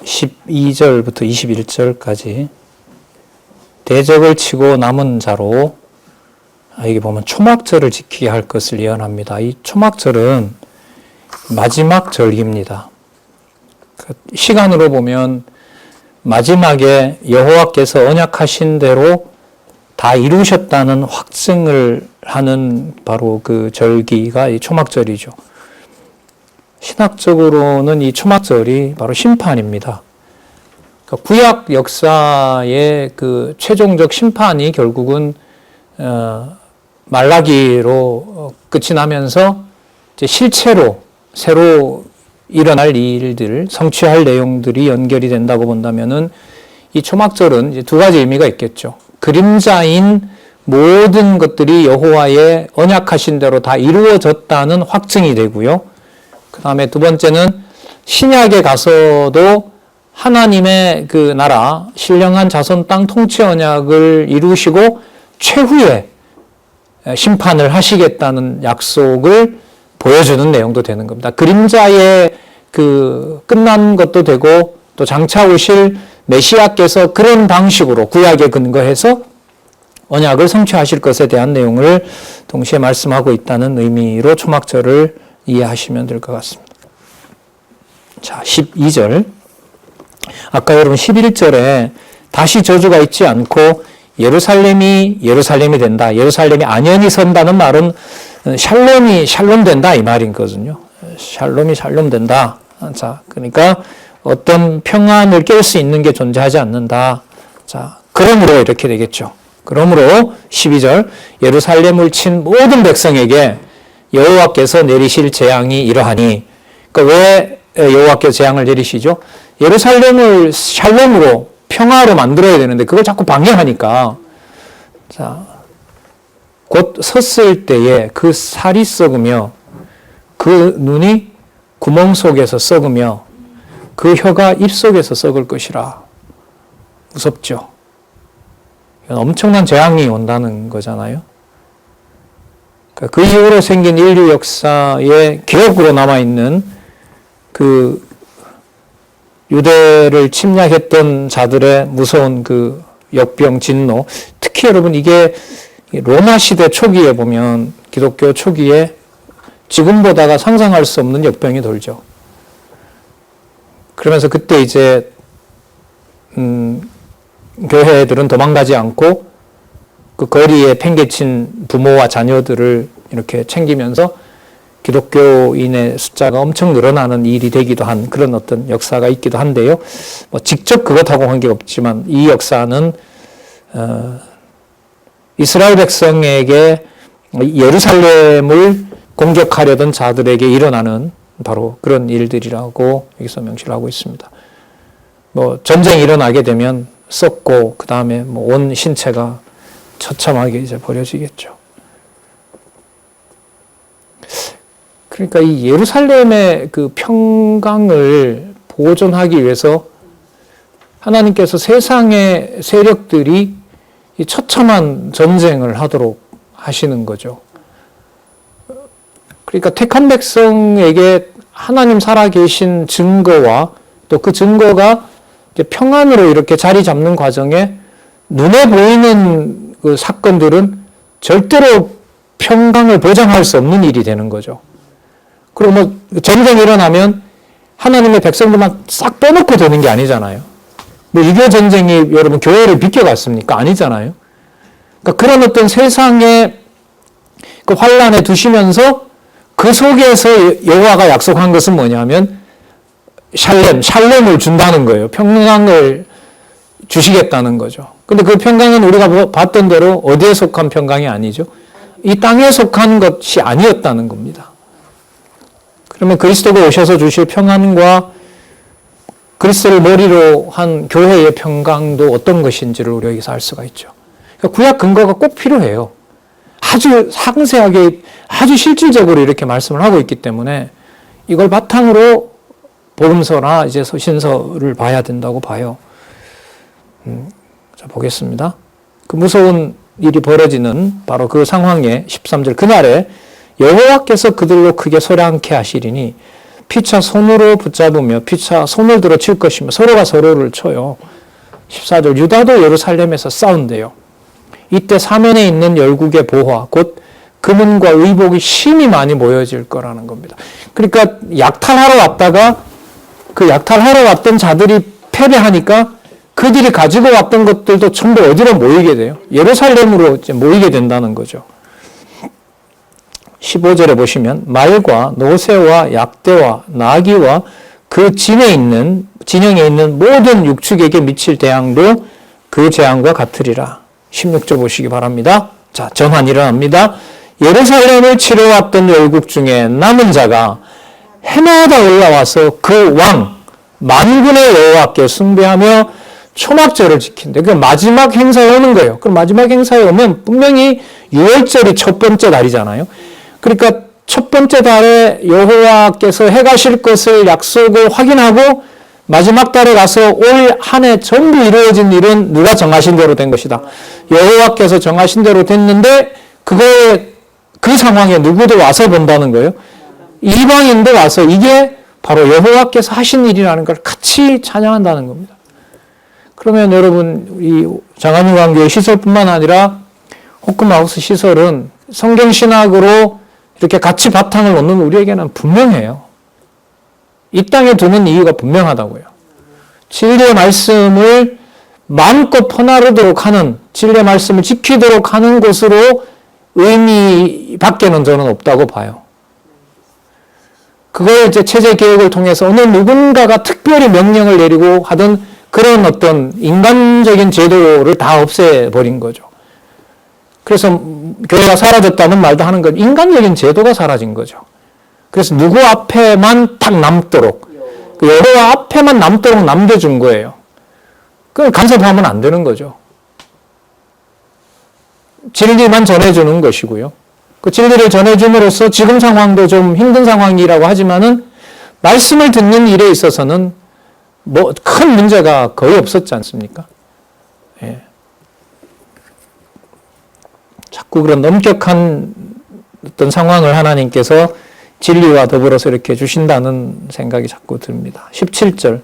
12절부터 21절까지 대적을 치고 남은 자로 여기 보면 초막절을 지키게 할 것을 예언합니다. 이 초막절은 마지막 절기입니다. 시간으로 보면 마지막에 여호와께서 언약하신 대로 다 이루셨다는 확증을 하는 바로 그 절기가 이 초막절이죠. 신학적으로는 이 초막절이 바로 심판입니다. 구약 역사의 그 최종적 심판이 결국은 말라기로 끝이 나면서 이제 실체로 새로 일어날 일들, 성취할 내용들이 연결이 된다고 본다면은 이 초막절은 이제 두 가지 의미가 있겠죠. 그림자인 모든 것들이 여호와의 언약하신 대로 다 이루어졌다는 확증이 되고요. 그 다음에 두 번째는 신약에 가서도 하나님의 그 나라, 신령한 자손 땅 통치 언약을 이루시고 최후의 심판을 하시겠다는 약속을 보여주는 내용도 되는 겁니다. 그림자의 그 끝난 것도 되고 또 장차 오실 메시아께서 그런 방식으로 구약에 근거해서 언약을 성취하실 것에 대한 내용을 동시에 말씀하고 있다는 의미로 초막절을 이해하시면 될 것 같습니다. 자, 12절. 아까 여러분 11절에 다시 저주가 있지 않고 예루살렘이 된다. 예루살렘이 안연히 선다는 말은 샬롬이 샬롬된다 이 말이거든요. 샬롬이 샬롬된다. 자, 그러니까 어떤 평안을 깰 수 있는 게 존재하지 않는다. 자, 그러므로 이렇게 되겠죠. 그러므로 12절 예루살렘을 친 모든 백성에게 여호와께서 내리실 재앙이 이러하니. 그러니까 왜 여호와께서 재앙을 내리시죠? 예루살렘을 샬롬으로 평화로 만들어야 되는데 그걸 자꾸 방해하니까. 자, 곧 섰을 때에 그 살이 썩으며 그 눈이 구멍 속에서 썩으며 그 혀가 입 속에서 썩을 것이라. 무섭죠? 엄청난 재앙이 온다는 거잖아요. 그 이후로 생긴 인류 역사의 기억으로 남아있는 그 유대를 침략했던 자들의 무서운 그 역병, 진노. 특히 여러분 이게 로마 시대 초기에 보면 기독교 초기에 지금보다가 상상할 수 없는 역병이 돌죠. 그러면서 그때 이제 교회들은 도망가지 않고 그 거리에 팽개친 부모와 자녀들을 이렇게 챙기면서 기독교인의 숫자가 엄청 늘어나는 일이 되기도 한 그런 어떤 역사가 있기도 한데요. 뭐 직접 그것하고 관계없지만 이 역사는 이스라엘 백성에게 예루살렘을 공격하려던 자들에게 일어나는 바로 그런 일들이라고 여기서 명시를 하고 있습니다. 뭐 전쟁이 일어나게 되면 썩고 그 다음에 뭐 온 신체가 처참하게 이제 버려지겠죠. 그러니까 이 예루살렘의 그 평강을 보존하기 위해서 하나님께서 세상의 세력들이 이 처참한 전쟁을 하도록 하시는 거죠. 그러니까 택한 백성에게 하나님 살아계신 증거와 또 그 증거가 평안으로 이렇게 자리 잡는 과정에 눈에 보이는 그 사건들은 절대로 평강을 보장할 수 없는 일이 되는 거죠. 그리고 뭐 전쟁이 일어나면 하나님의 백성들만 싹 빼놓고 되는 게 아니잖아요. 뭐 6.25 전쟁이 여러분 교회를 비껴갔습니까? 아니잖아요. 그러니까 그런 어떤 세상의 그 환란에 두시면서 그 속에서 여호와가 약속한 것은 뭐냐면 샬롬을 준다는 거예요. 평강을 주시겠다는 거죠. 근데 그 평강은 우리가 봤던 대로 어디에 속한 평강이 아니죠. 이 땅에 속한 것이 아니었다는 겁니다. 그러면 그리스도가 오셔서 주실 평안과 그리스도를 머리로 한 교회의 평강도 어떤 것인지를 우리가 여기서 알 수가 있죠. 그러니까 구약 근거가 꼭 필요해요. 아주 상세하게, 아주 실질적으로 이렇게 말씀을 하고 있기 때문에 이걸 바탕으로 복음서나 이제 서신서를 봐야 된다고 봐요. 자, 보겠습니다. 그 무서운 일이 벌어지는 바로 그 상황에 13절 그날에 여호와께서 그들로 크게 소량케 하시리니 피차 손으로 붙잡으며 피차 손을 들어 칠 것이며 서로가 서로를 쳐요. 14절 유다도 예루살렘에서 싸운대요. 이때 사면에 있는 열국의 보화 곧 금은과 의복이 심히 많이 모여질 거라는 겁니다. 그러니까 약탈하러 왔다가 그 약탈하러 왔던 자들이 패배하니까 그들이 가지고 왔던 것들도 전부 어디로 모이게 돼요? 예루살렘으로 이제 모이게 된다는 거죠. 15절에 보시면 말과 노새와 약대와 나귀와 그 진영에 있는 모든 육축에게 미칠 재앙도 그 재앙과 같으리라. 16절 보시기 바랍니다. 자, 전환이 일어납니다. 예루살렘을 치러 왔던 열국 중에 남은 자가 해마다 올라와서 그 왕 만군의 여호와께 숭배하며 초막절을 지킨대. 그 마지막 행사에 오는 거예요. 그럼 마지막 행사에 오면 분명히 6월절이 첫 번째 달이잖아요. 그러니까 첫 번째 달에 여호와께서 행하실 것을 약속을 확인하고 마지막 달에 가서 올 한 해 전부 이루어진 일은 누가 정하신 대로 된 것이다. 여호와께서 정하신 대로 됐는데 그 상황에 누구도 와서 본다는 거예요. 이방인도 와서 이게 바로 여호와께서 하신 일이라는 걸 같이 찬양한다는 겁니다. 그러면 여러분 이 장안유관교회 시설뿐만 아니라 호크마우스 시설은 성경신학으로 이렇게 같이 바탕을 놓는 우리에게는 분명해요. 이 땅에 두는 이유가 분명하다고요. 진리의 말씀을 마음껏 퍼나르도록 하는, 진리의 말씀을 지키도록 하는 것으로 의미밖에는 저는 없다고 봐요. 그걸 이제 체제 개혁을 통해서 어느 누군가가 특별히 명령을 내리고 하던 그런 어떤 인간적인 제도를 다 없애버린 거죠. 그래서 교회가 사라졌다는 말도 하는 건 인간적인 제도가 사라진 거죠. 그래서 누구 앞에만 딱 남도록, 여호와 앞에만 남도록 남겨준 거예요. 그걸 간섭하면 안 되는 거죠. 진리만 전해주는 것이고요. 그 진리를 전해줌으로써 지금 상황도 좀 힘든 상황이라고 하지만은 말씀을 듣는 일에 있어서는 뭐 큰 문제가 거의 없었지 않습니까? 예. 자꾸 그런 엄격한 어떤 상황을 하나님께서 진리와 더불어서 이렇게 주신다는 생각이 자꾸 듭니다. 17절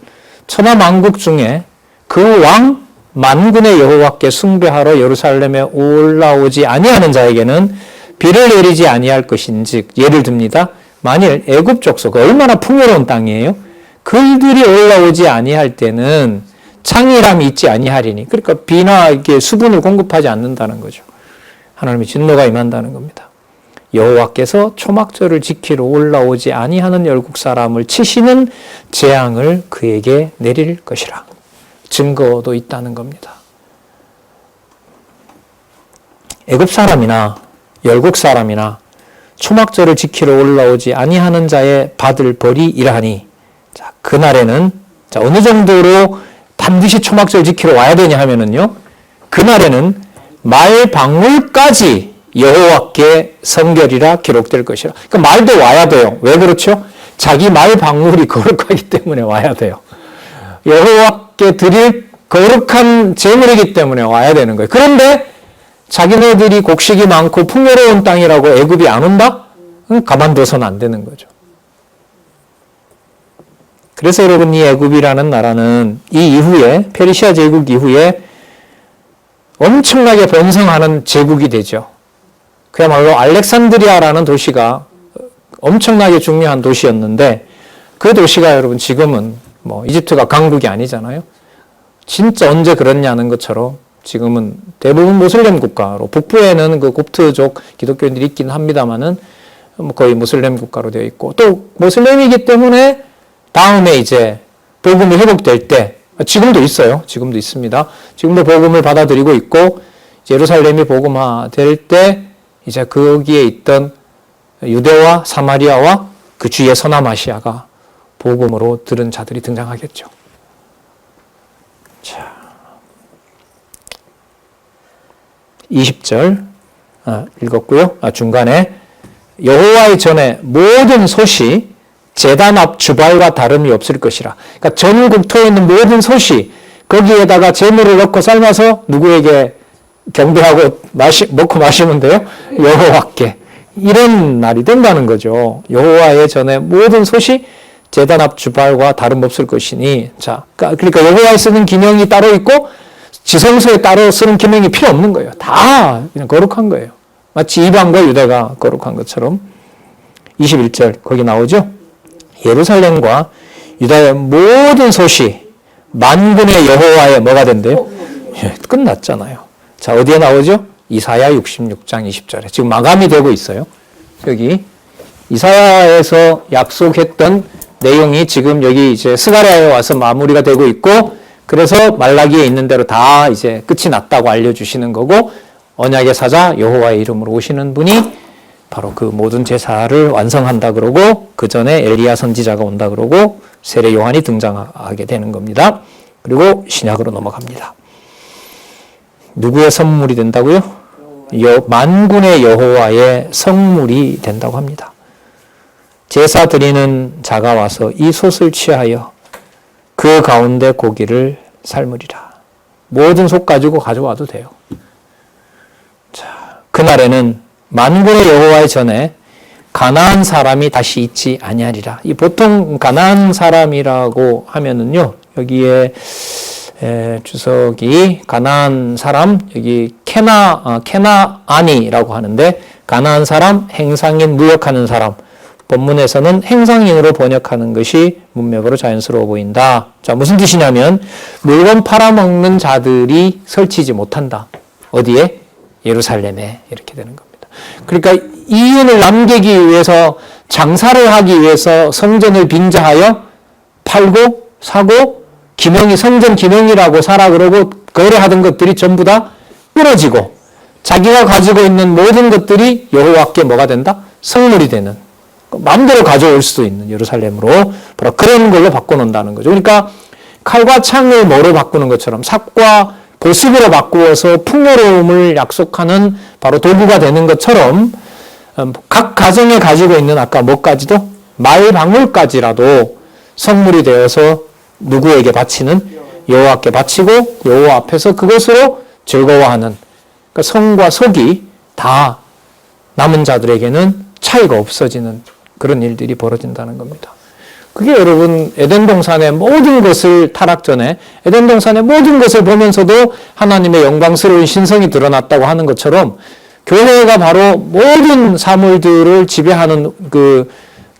천하 만국 중에 그 왕 만군의 여호와께 숭배하러 예루살렘에 올라오지 아니하는 자에게는 비를 내리지 아니할 것인즉 예를 듭니다. 만일 애굽 족속 얼마나 풍요로운 땅이에요. 그들이 올라오지 아니할 때는 창의람이 있지 아니하리니 그러니까 비나 이게 수분을 공급하지 않는다는 거죠. 하나님의 진노가 임한다는 겁니다. 여호와께서 초막절을 지키러 올라오지 아니하는 열국 사람을 치시는 재앙을 그에게 내릴 것이라. 증거도 있다는 겁니다. 애굽 사람이나 열국 사람이나 초막절을 지키러 올라오지 아니하는 자의 받을 벌이 이러하니 자, 그날에는 자, 어느 정도로 반드시 초막절 지키러 와야 되냐 하면은요. 그날에는 말 방울까지 여호와께 성결이라 기록될 것이라. 그러니까 말도 와야 돼요. 왜 그렇죠? 자기 말 방울이 거룩하기 때문에 와야 돼요. 여호와께 드릴 거룩한 제물이기 때문에 와야 되는 거예요. 그런데 자기네들이 곡식이 많고 풍요로운 땅이라고 애굽이 안 온다? 가만둬서는 안 되는 거죠. 그래서 여러분 이 애굽이라는 나라는 이 이후에 페르시아 제국 이후에 엄청나게 번성하는 제국이 되죠. 그야말로 알렉산드리아라는 도시가 엄청나게 중요한 도시였는데 그 도시가 여러분 지금은 뭐 이집트가 강국이 아니잖아요. 진짜 언제 그랬냐는 것처럼 지금은 대부분 모슬렘 국가로 북부에는 그 곱트족 기독교인들이 있긴 합니다만은 거의 모슬렘 국가로 되어 있고 또 모슬렘이기 때문에 다음에 이제 복음이 회복될 때 지금도 있어요. 지금도 있습니다. 지금도 복음을 받아들이고 있고 예루살렘이 복음화 될 때 이제 거기에 있던 유대와 사마리아와 그 주위의 서남아시아가 복음으로 들은 자들이 등장하겠죠. 자, 20절 읽었고요. 중간에 여호와의 전에 모든 솥이 제단 앞 주발과 다름이 없을 것이라. 그러니까 전 국토에 있는 모든 솥이 거기에다가 재물을 넣고 삶아서 누구에게 경배하고 먹고 마시면 돼요? 여호와께. 이런 날이 된다는 거죠. 여호와의 전에 모든 솥이 제단 앞 주발과 다름없을 것이니. 자, 그러니까 여호와에 쓰는 기명이 따로 있고 지성소에 따로 쓰는 기명이 필요 없는 거예요. 다 그냥 거룩한 거예요. 마치 이방과 유다가 거룩한 것처럼. 21절 거기 나오죠. 예루살렘과 유다의 모든 솥이 만군의 여호와의 뭐가 된대요? 예, 끝났잖아요. 자, 어디에 나오죠? 이사야 66장 20절에 지금 마감이 되고 있어요. 여기 이사야에서 약속했던 내용이 지금 여기 이제 스가랴에 와서 마무리가 되고 있고, 그래서 말라기에 있는 대로 다 이제 끝이 났다고 알려주시는 거고, 언약의 사자 여호와의 이름으로 오시는 분이 바로 그 모든 제사를 완성한다 그러고, 그 전에 엘리야 선지자가 온다 그러고 세례 요한이 등장하게 되는 겁니다. 그리고 신약으로 넘어갑니다. 누구의 선물이 된다고요? 만군의 여호와의 성물이 된다고 합니다. 제사 드리는 자가 와서 이 솥을 취하여 그 가운데 고기를 삶으리라. 모든 솥 가지고 가져와도 돼요. 자, 그날에는 만군의 여호와의 전에 가나안 사람이 다시 있지 아니하리라. 이 보통 가나안 사람이라고 하면은요, 여기에 주석이 가나안 사람, 여기 케나안이라고 하는데, 가나안 사람, 행상인, 무역하는 사람. 본문에서는 행상인으로 번역하는 것이 문맥으로 자연스러워 보인다. 자, 무슨 뜻이냐면 물건 팔아먹는 자들이 설치지 못한다. 어디에? 예루살렘에. 이렇게 되는 겁니다. 그러니까 이윤을 남기기 위해서, 장사를 하기 위해서 성전을 빙자하여 팔고 사고 기명이 성전 기명이라고 사라 그러고 거래하던 것들이 전부 다 끊어지고, 자기가 가지고 있는 모든 것들이 여호와께 뭐가 된다? 성물이 되는, 마음대로 가져올 수도 있는 예루살렘으로 바로 그런 걸로 바꿔놓는다는 거죠. 그러니까 칼과 창을 뭐로 바꾸는 것처럼 삭과 보습으로 바꾸어서 풍요로움을 약속하는 바로 도구가 되는 것처럼, 각 가정에 가지고 있는 아까 뭐까지도 말방울까지라도 성물이 되어서 누구에게 바치는? 여호와께 바치고 여호와 앞에서 그것으로 즐거워하는, 그러니까 성과 속이 다 남은 자들에게는 차이가 없어지는 그런 일들이 벌어진다는 겁니다. 그게 여러분 에덴 동산의 모든 것을, 타락 전에 에덴 동산의 모든 것을 보면서도 하나님의 영광스러운 신성이 드러났다고 하는 것처럼, 교회가 바로 모든 사물들을 지배하는 그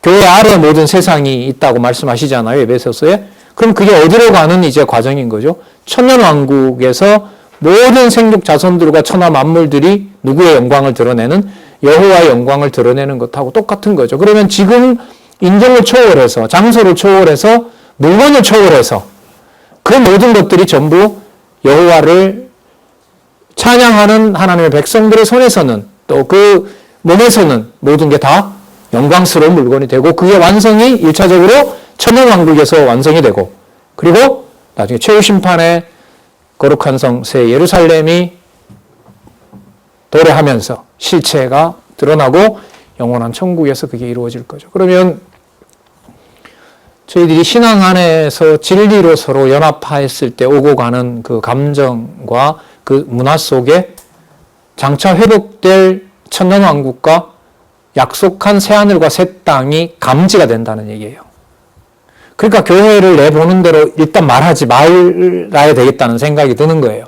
교회 아래 모든 세상이 있다고 말씀하시잖아요, 에베소서에. 그럼 그게 어디로 가는 이제 과정인 거죠? 천년왕국에서 모든 생육 자손들과 천하 만물들이 누구의 영광을 드러내는? 여호와의 영광을 드러내는 것하고 똑같은 거죠. 그러면 지금 인종을 초월해서, 장소를 초월해서, 물건을 초월해서 그 모든 것들이 전부 여호와를 찬양하는 하나님의 백성들의 손에서는, 또 그 몸에서는 모든 게 다 영광스러운 물건이 되고, 그게 완성이 1차적으로 천년왕국에서 완성이 되고, 그리고 나중에 최후심판에 거룩한 성 새 예루살렘이 도래하면서 실체가 드러나고 영원한 천국에서 그게 이루어질 거죠. 그러면 저희들이 신앙 안에서 진리로 서로 연합했을 때 오고 가는 그 감정과 그 문화 속에 장차 회복될 천년왕국과 약속한 새하늘과 새 땅이 감지가 된다는 얘기예요. 그러니까 교회를 내보는 대로 일단 말하지 말아야 되겠다는 생각이 드는 거예요.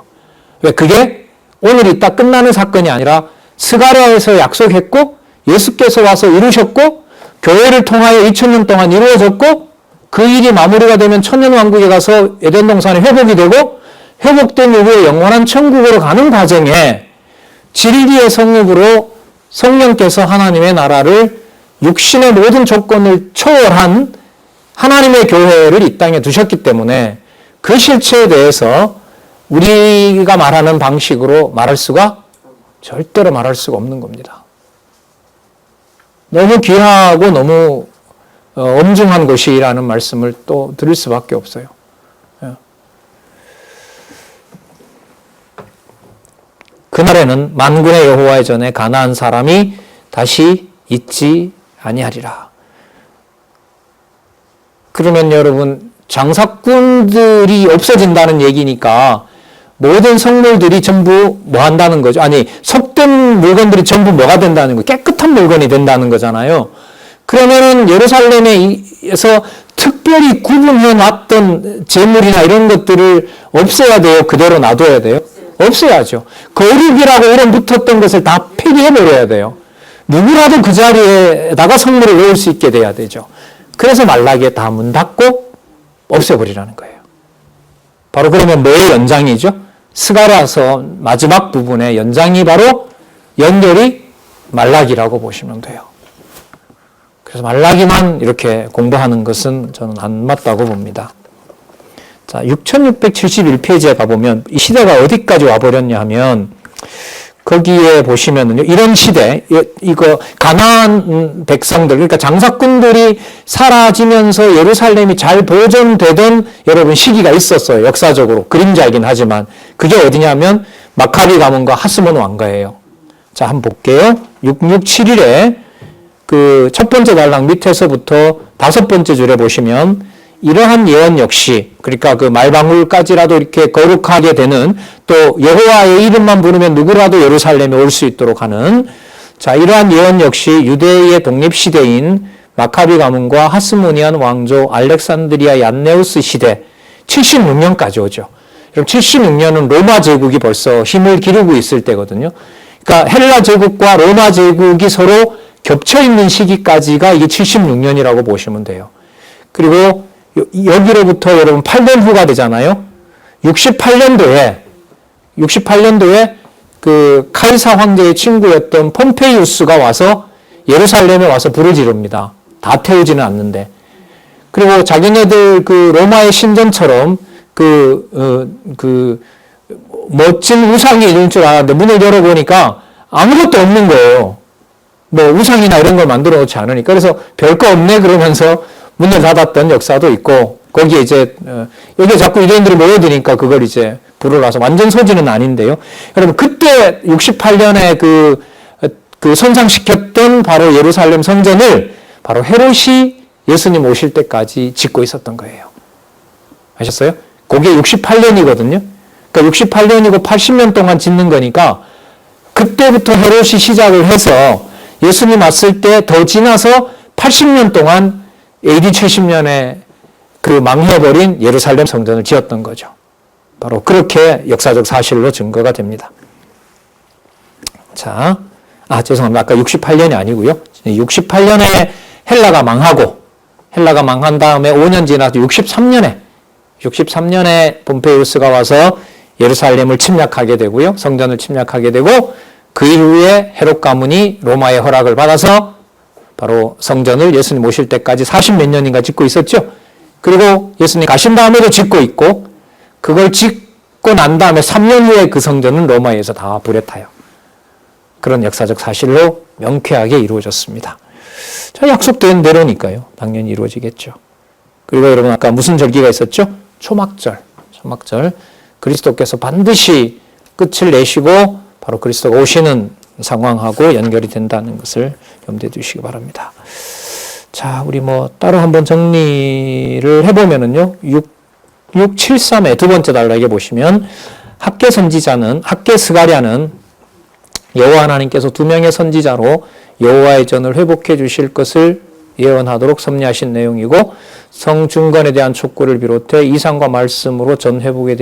왜? 그게 오늘 있다 끝나는 사건이 아니라 스가랴에서 약속했고, 예수께서 와서 이루셨고, 교회를 통하여 2000년 동안 이루어졌고, 그 일이 마무리가 되면 천년왕국에 가서 에덴 동산이 회복이 되고, 회복된 이후에 영원한 천국으로 가는 과정에 진리의 성육으로 성령께서 하나님의 나라를, 육신의 모든 조건을 초월한 하나님의 교회를 이 땅에 두셨기 때문에 그 실체에 대해서 우리가 말하는 방식으로 말할 수가, 절대로 말할 수가 없는 겁니다. 너무 귀하고 너무 엄중한 것이라는 말씀을 또 드릴 수밖에 없어요. 그날에는 만군의 여호와의 전에 가나안 사람이 다시 있지 아니하리라. 그러면 여러분, 장사꾼들이 없어진다는 얘기니까 모든 성물들이 전부 뭐 한다는 거죠? 아니, 섭된 물건들이 전부 뭐가 된다는 거예요? 깨끗한 물건이 된다는 거잖아요. 그러면은 예루살렘에서 특별히 구분해 놨던 재물이나 이런 것들을 없애야 돼요? 그대로 놔둬야 돼요? 없애야죠. 거룩이라고 이름 붙었던 것을 다 폐기해버려야 돼요. 누구라도 그 자리에다가 성물을 넣을 수 있게 돼야 되죠. 그래서 말라기에 다 문 닫고 없애버리라는 거예요. 바로 그러면 뭐의 연장이죠? 스가랴서 마지막 부분의 연장이 바로 연결이 말라기라고 보시면 돼요. 그래서 말라기만 이렇게 공부하는 것은 저는 안 맞다고 봅니다. 자, 6671페이지에 가보면 이 시대가 어디까지 와버렸냐 하면 거기에 보시면은요, 이런 시대, 이거 가나안 백성들, 그러니까 장사꾼들이 사라지면서 예루살렘이 잘 보존되던 여러분 시기가 있었어요. 역사적으로. 그림자이긴 하지만. 그게 어디냐면 마카비 가문과 하스몬 왕가예요. 자, 한번 볼게요. 6671에 그 첫 번째 단락 밑에서부터 다섯 번째 줄에 보시면 이러한 예언 역시, 그러니까 그 말방울까지라도 이렇게 거룩하게 되는, 또 여호와의 이름만 부르면 누구라도 예루살렘에 올 수 있도록 하는, 자, 이러한 예언 역시 유대의 독립시대인 마카비 가문과 하스모니안 왕조 알렉산드리아 얀네우스 시대 76년까지 오죠. 그럼 76년은 로마 제국이 벌써 힘을 기르고 있을 때거든요. 그러니까 헬라 제국과 로마 제국이 서로 겹쳐있는 시기까지가 이게 76년이라고 보시면 돼요. 그리고 여기로부터 여러분 8년 후가 되잖아요. 68년도에 그 카이사 황제의 친구였던 폼페이우스가 와서 예루살렘에 와서 불을 지릅니다. 다 태우지는 않는데. 그리고 자기네들 그 로마의 신전처럼 그 멋진 우상이 있는 줄 알았는데 문을 열어보니까 아무것도 없는 거예요. 뭐 우상이나 이런 걸 만들어 놓지 않으니까. 그래서 별거 없네 그러면서 문을 닫았던 역사도 있고, 거기에 이제 여기에 자꾸 유대인들이 모여드니까 그걸 이제 불을 놔서 완전 소지는 아닌데요. 여러분 그때 68년에 그 손상시켰던 바로 예루살렘 성전을 바로 헤롯이 예수님 오실 때까지 짓고 있었던 거예요. 아셨어요? 그게 68년이거든요. 그러니까 68년이고 80년 동안 짓는 거니까 그때부터 헤롯이 시작을 해서 예수님 왔을 때 더 지나서 80년 동안 AD 70년에 그 망해버린 예루살렘 성전을 지었던 거죠. 바로 그렇게 역사적 사실로 증거가 됩니다. 자, 죄송합니다. 아까 68년이 아니고요. 68년에 헬라가 망한 다음에 5년 지나서 63년에 폼페이우스가 와서 예루살렘을 침략하게 되고요. 성전을 침략하게 되고, 그 이후에 헤롯 가문이 로마의 허락을 받아서 바로 성전을 예수님 오실 때까지 40몇 년인가 짓고 있었죠. 그리고 예수님 가신 다음에도 짓고 있고, 그걸 짓고 난 다음에 3년 후에 그 성전은 로마에서 다 불에 타요. 그런 역사적 사실로 명쾌하게 이루어졌습니다. 자, 약속된 대로니까요. 당연히 이루어지겠죠. 그리고 여러분 아까 무슨 절기가 있었죠? 초막절. 그리스도께서 반드시 끝을 내시고 바로 그리스도가 오시는 상황하고 연결이 된다는 것을 염두에 두시기 바랍니다. 자, 우리 따로 한번 정리를 해보면은요, 673의 두 번째 단락에 보시면, 학개 스가랴는 여호와 하나님께서 두 명의 선지자로 여호와의 전을 회복해 주실 것을 예언하도록 섭리하신 내용이고, 성중건에 대한 촉구를 비롯해 이상과 말씀으로 전 회복에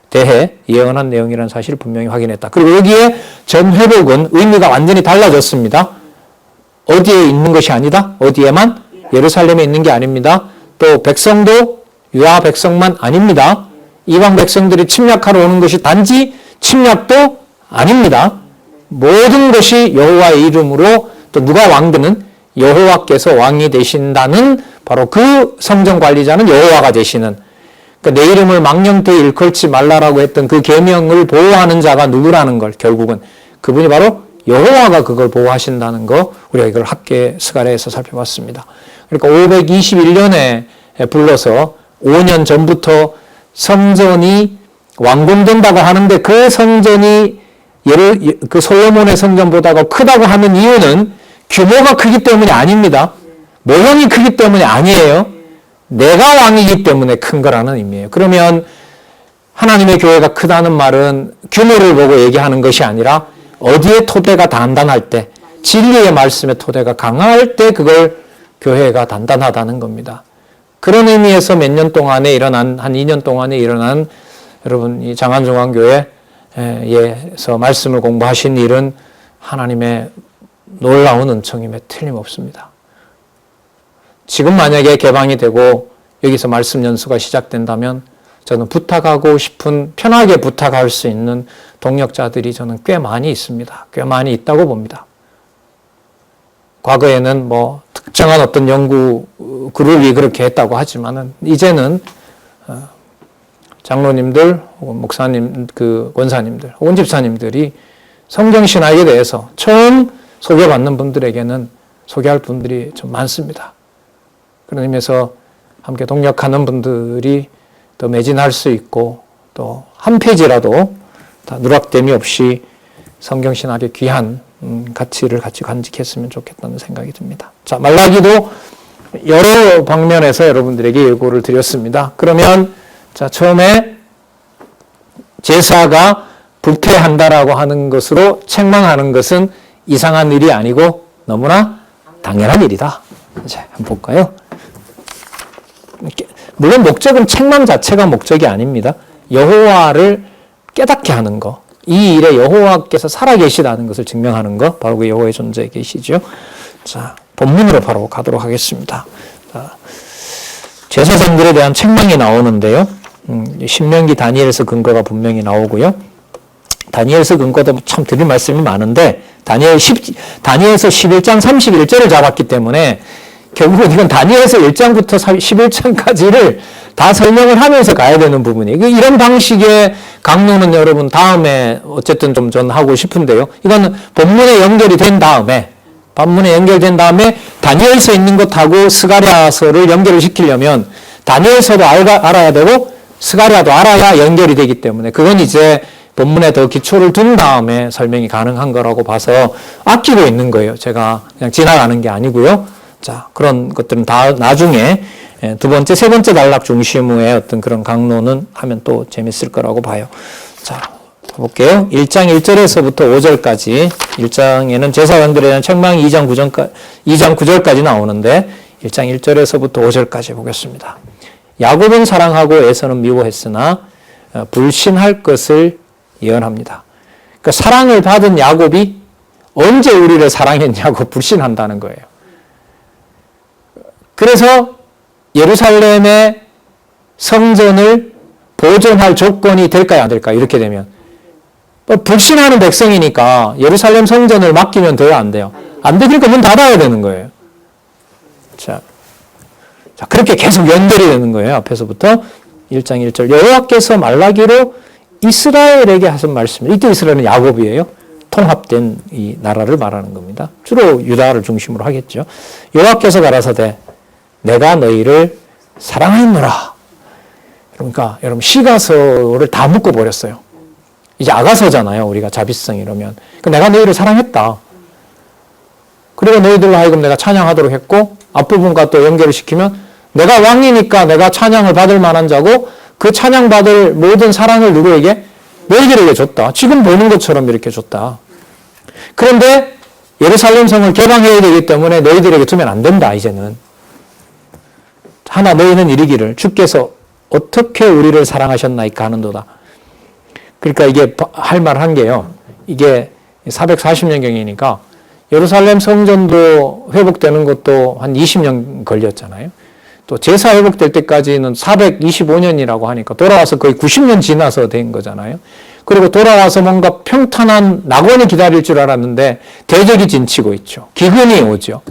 대해 예언한 내용이라는 사실을 분명히 확인했다. 그리고 여기에 전 회복은 의미가 완전히 달라졌습니다. 어디에 있는 것이 아니다. 어디에만? 예루살렘에 있는 게 아닙니다. 또 백성도 유다 백성만 아닙니다. 이방 백성들이 침략하러 오는 것이 단지 침략도 아닙니다. 모든 것이 여호와의 이름으로, 또 누가 왕되는 여호와께서 왕이 되신다는 바로 그 성전 관리자는 여호와가 되시는, 그러니까 내 이름을 망령되이 일컬지 말라라고 했던 그 계명을 보호하는 자가 누구라는 걸, 결국은 그분이 바로 여호와가 그걸 보호하신다는 거, 우리가 이걸 학개 스가랴에서 살펴봤습니다. 그러니까 521년에 불러서 5년 전부터 성전이 완공된다고 하는데, 그 성전이 그 솔로몬의 성전보다 크다고 하는 이유는 규모가 크기 때문이 아닙니다. 모형이 크기 때문이 아니에요. 내가 왕이기 때문에 큰 거라는 의미예요. 그러면 하나님의 교회가 크다는 말은 규모를 보고 얘기하는 것이 아니라 어디에 토대가 단단할 때, 진리의 말씀의 토대가 강할 때 그걸 교회가 단단하다는 겁니다. 그런 의미에서 몇 년 동안에 일어난, 한 2년 동안에 일어난 여러분 이 장안중앙교회에서 말씀을 공부하신 일은 하나님의 놀라운 은총임에 틀림없습니다. 지금 만약에 개방이 되고 여기서 말씀 연수가 시작된다면 저는 부탁하고 싶은, 편하게 부탁할 수 있는 동역자들이 저는 꽤 많이 있습니다. 꽤 많이 있다고 봅니다. 과거에는 뭐 특정한 어떤 연구 그룹이 그렇게 했다고 하지만은 이제는 장로님들, 혹은 목사님, 권사님들, 혹은 집사님들이 성경신학에 대해서 처음 소개받는 분들에게는 소개할 분들이 좀 많습니다. 그런 의미에서 함께 동역하는 분들이 더 매진할 수 있고 또 한 페이지라도 다 누락됨이 없이 성경신학의 귀한 가치를 같이 간직했으면 좋겠다는 생각이 듭니다. 자, 말라기도 여러 방면에서 여러분들에게 예고를 드렸습니다. 그러면 자, 처음에 제사가 부패한다라고 하는 것으로 책망하는 것은 이상한 일이 아니고 너무나 당연한 일이다. 이제 한번 볼까요? 물론 목적은 책망 자체가 목적이 아닙니다. 여호와를 깨닫게 하는 거, 이 일에 여호와께서 살아계시다는 것을 증명하는 거, 바로 그 여호와의 존재에 계시죠. 자, 본문으로 바로 가도록 하겠습니다. 자, 제사장들에 대한 책망이 나오는데요. 신명기 다니엘에서 근거가 분명히 나오고요. 다니엘서 근거도 참 드릴 말씀이 많은데 다니엘서 11장 31절을 잡았기 때문에 결국은 이건 다니엘서 1장부터 11장까지를 다 설명을 하면서 가야 되는 부분이에요. 이런 방식의 강론은 여러분 다음에 어쨌든 좀 전 하고 싶은데요. 이거는 본문에 연결이 된 다음에 다니엘서 있는 것하고 스가랴서를 연결을 시키려면 다니엘서도 알아야 되고 스가랴도 알아야 연결이 되기 때문에 그건 이제 본문에 더 기초를 둔 다음에 설명이 가능한 거라고 봐서 아끼고 있는 거예요. 제가 그냥 지나가는 게 아니고요. 자, 그런 것들은 다 나중에 두 번째, 세 번째 단락 중심의 어떤 그런 강론은 하면 또 재밌을 거라고 봐요. 자, 볼게요. 1장 1절에서부터 5절까지 1장에는 제사장들에 대한 책망이 2장 9절까지 나오는데 1장 1절에서부터 5절까지 보겠습니다. 야곱은 사랑하고 에서는 미워했으나 불신할 것을 예언합니다. 그러니까 사랑을 받은 야곱이 언제 우리를 사랑했냐고 불신한다는 거예요. 그래서 예루살렘의 성전을 보존할 조건이 될까요? 안 될까요? 이렇게 되면. 불신하는 백성이니까 예루살렘 성전을 맡기면 돼요? 안 돼요? 안 되니까 문 닫아야 되는 거예요. 자, 그렇게 계속 연결이 되는 거예요. 앞에서부터 1장 1절. 여호와께서 말라기로 이스라엘에게 하신 말씀. 이때 이스라엘은 야곱이에요. 통합된 이 나라를 말하는 겁니다. 주로 유다를 중심으로 하겠죠. 여호와께서 가라사대 내가 너희를 사랑하노라. 그러니까 여러분 시가서를 다 묶어버렸어요. 이제 아가서잖아요. 우리가 자비성 이러면. 그러니까 내가 너희를 사랑했다. 그리고 너희들로 하여금 내가 찬양하도록 했고 앞부분과 또 연결을 시키면 내가 왕이니까 내가 찬양을 받을 만한 자고 그 찬양받을 모든 사랑을 누구에게? 너희들에게 줬다. 지금 보는 것처럼 이렇게 줬다. 그런데 예루살렘 성을 개방해야 되기 때문에 너희들에게 두면 안 된다. 이제는. 하나 너희는 이르기를 주께서 어떻게 우리를 사랑하셨나이까 하는도다. 그러니까 이게 할 말 한 게요. 이게 440년경이니까 예루살렘 성전도 회복되는 것도 한 20년 걸렸잖아요. 또 제사 회복될 때까지는 425년이라고 하니까 돌아와서 거의 90년 지나서 된 거잖아요. 그리고 돌아와서 뭔가 평탄한 낙원이 기다릴 줄 알았는데 대적이 진치고 있죠. 기근이 오죠.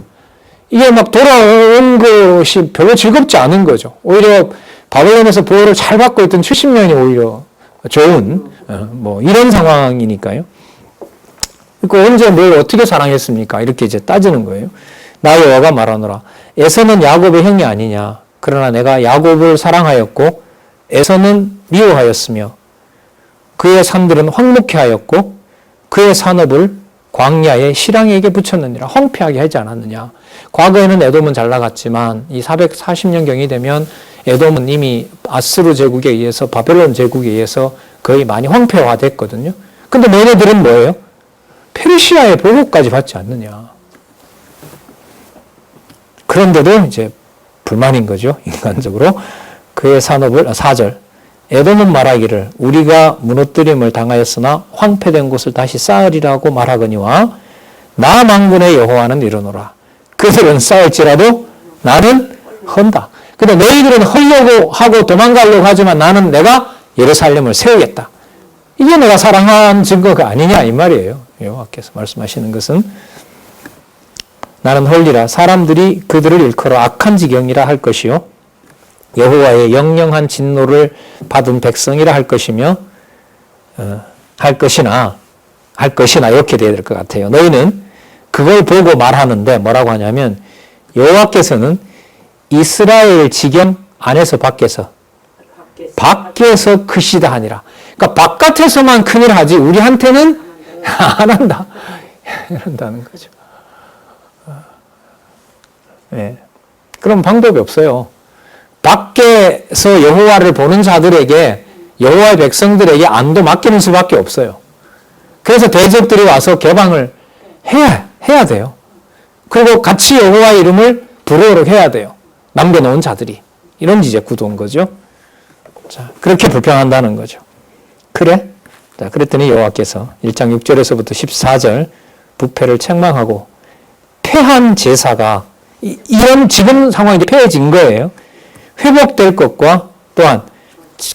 이게 막 돌아온 것이 별로 즐겁지 않은 거죠. 오히려 바벨론에서 보호를 잘 받고 있던 70년이 오히려 좋은 뭐 이런 상황이니까요. 그 언제 뭘 어떻게 사랑했습니까? 이렇게 이제 따지는 거예요. 나 여호와가 말하노라. 에서는 야곱의 형이 아니냐. 그러나 내가 야곱을 사랑하였고 에서는 미워하였으며 그의 산들은 황목해 하였고 그의 산업을 광야의 실랑에게 붙였느니라. 황폐하게 하지 않았느냐. 과거에는 에돔은 잘 나갔지만 이 440년경이 되면 에돔은 이미 아스루 제국에 의해서 바벨론 제국에 의해서 거의 많이 황폐화됐거든요. 근데 너네들은 뭐예요? 페르시아의 보호까지 받지 않느냐. 그런데도 이제 불만인 거죠. 인간적으로. 그의 산업을 4절 에돔은 말하기를 우리가 무너뜨림을 당하였으나 황폐된 곳을 다시 쌓으리라고 말하거니와 나 만군의 여호와는 이르노라. 그들은 쌓을지라도 나는 헌다. 근데 너희들은 헐려고 하고 도망가려고 하지만 나는 내가 예루살렘을 세우겠다. 이게 내가 사랑한 증거가 아니냐 이 말이에요. 여호와께서 말씀하시는 것은 나는 헐리라 사람들이 그들을 일컬어 악한 지경이라 할 것이요 여호와의 영영한 진노를 받은 백성이라 할 것이며 할 것이나 이렇게 돼야 될 것 같아요. 너희는 그걸 보고 말하는데 뭐라고 하냐면 여호와께서는 이스라엘 지경 안에서 밖에서 크시다 하니라. 그러니까 바깥에서만 큰일 하지 우리한테는 안 한다. 이런다는 거죠. 네. 그럼 방법이 없어요. 밖에서 여호와를 보는 자들에게 여호와의 백성들에게 안도 맡기는 수밖에 없어요. 그래서 대적들이 와서 개방을 해야 돼요. 그리고 같이 여호와의 이름을 부르도록 해야 돼요. 남겨놓은 자들이. 이런 이제 구도인 거죠. 자, 그렇게 불평한다는 거죠. 그래? 자, 그랬더니 여호와께서 1장 6절에서부터 14절 부패를 책망하고 패한 제사가 이런 지금 상황이 패해진 거예요. 회복될 것과 또한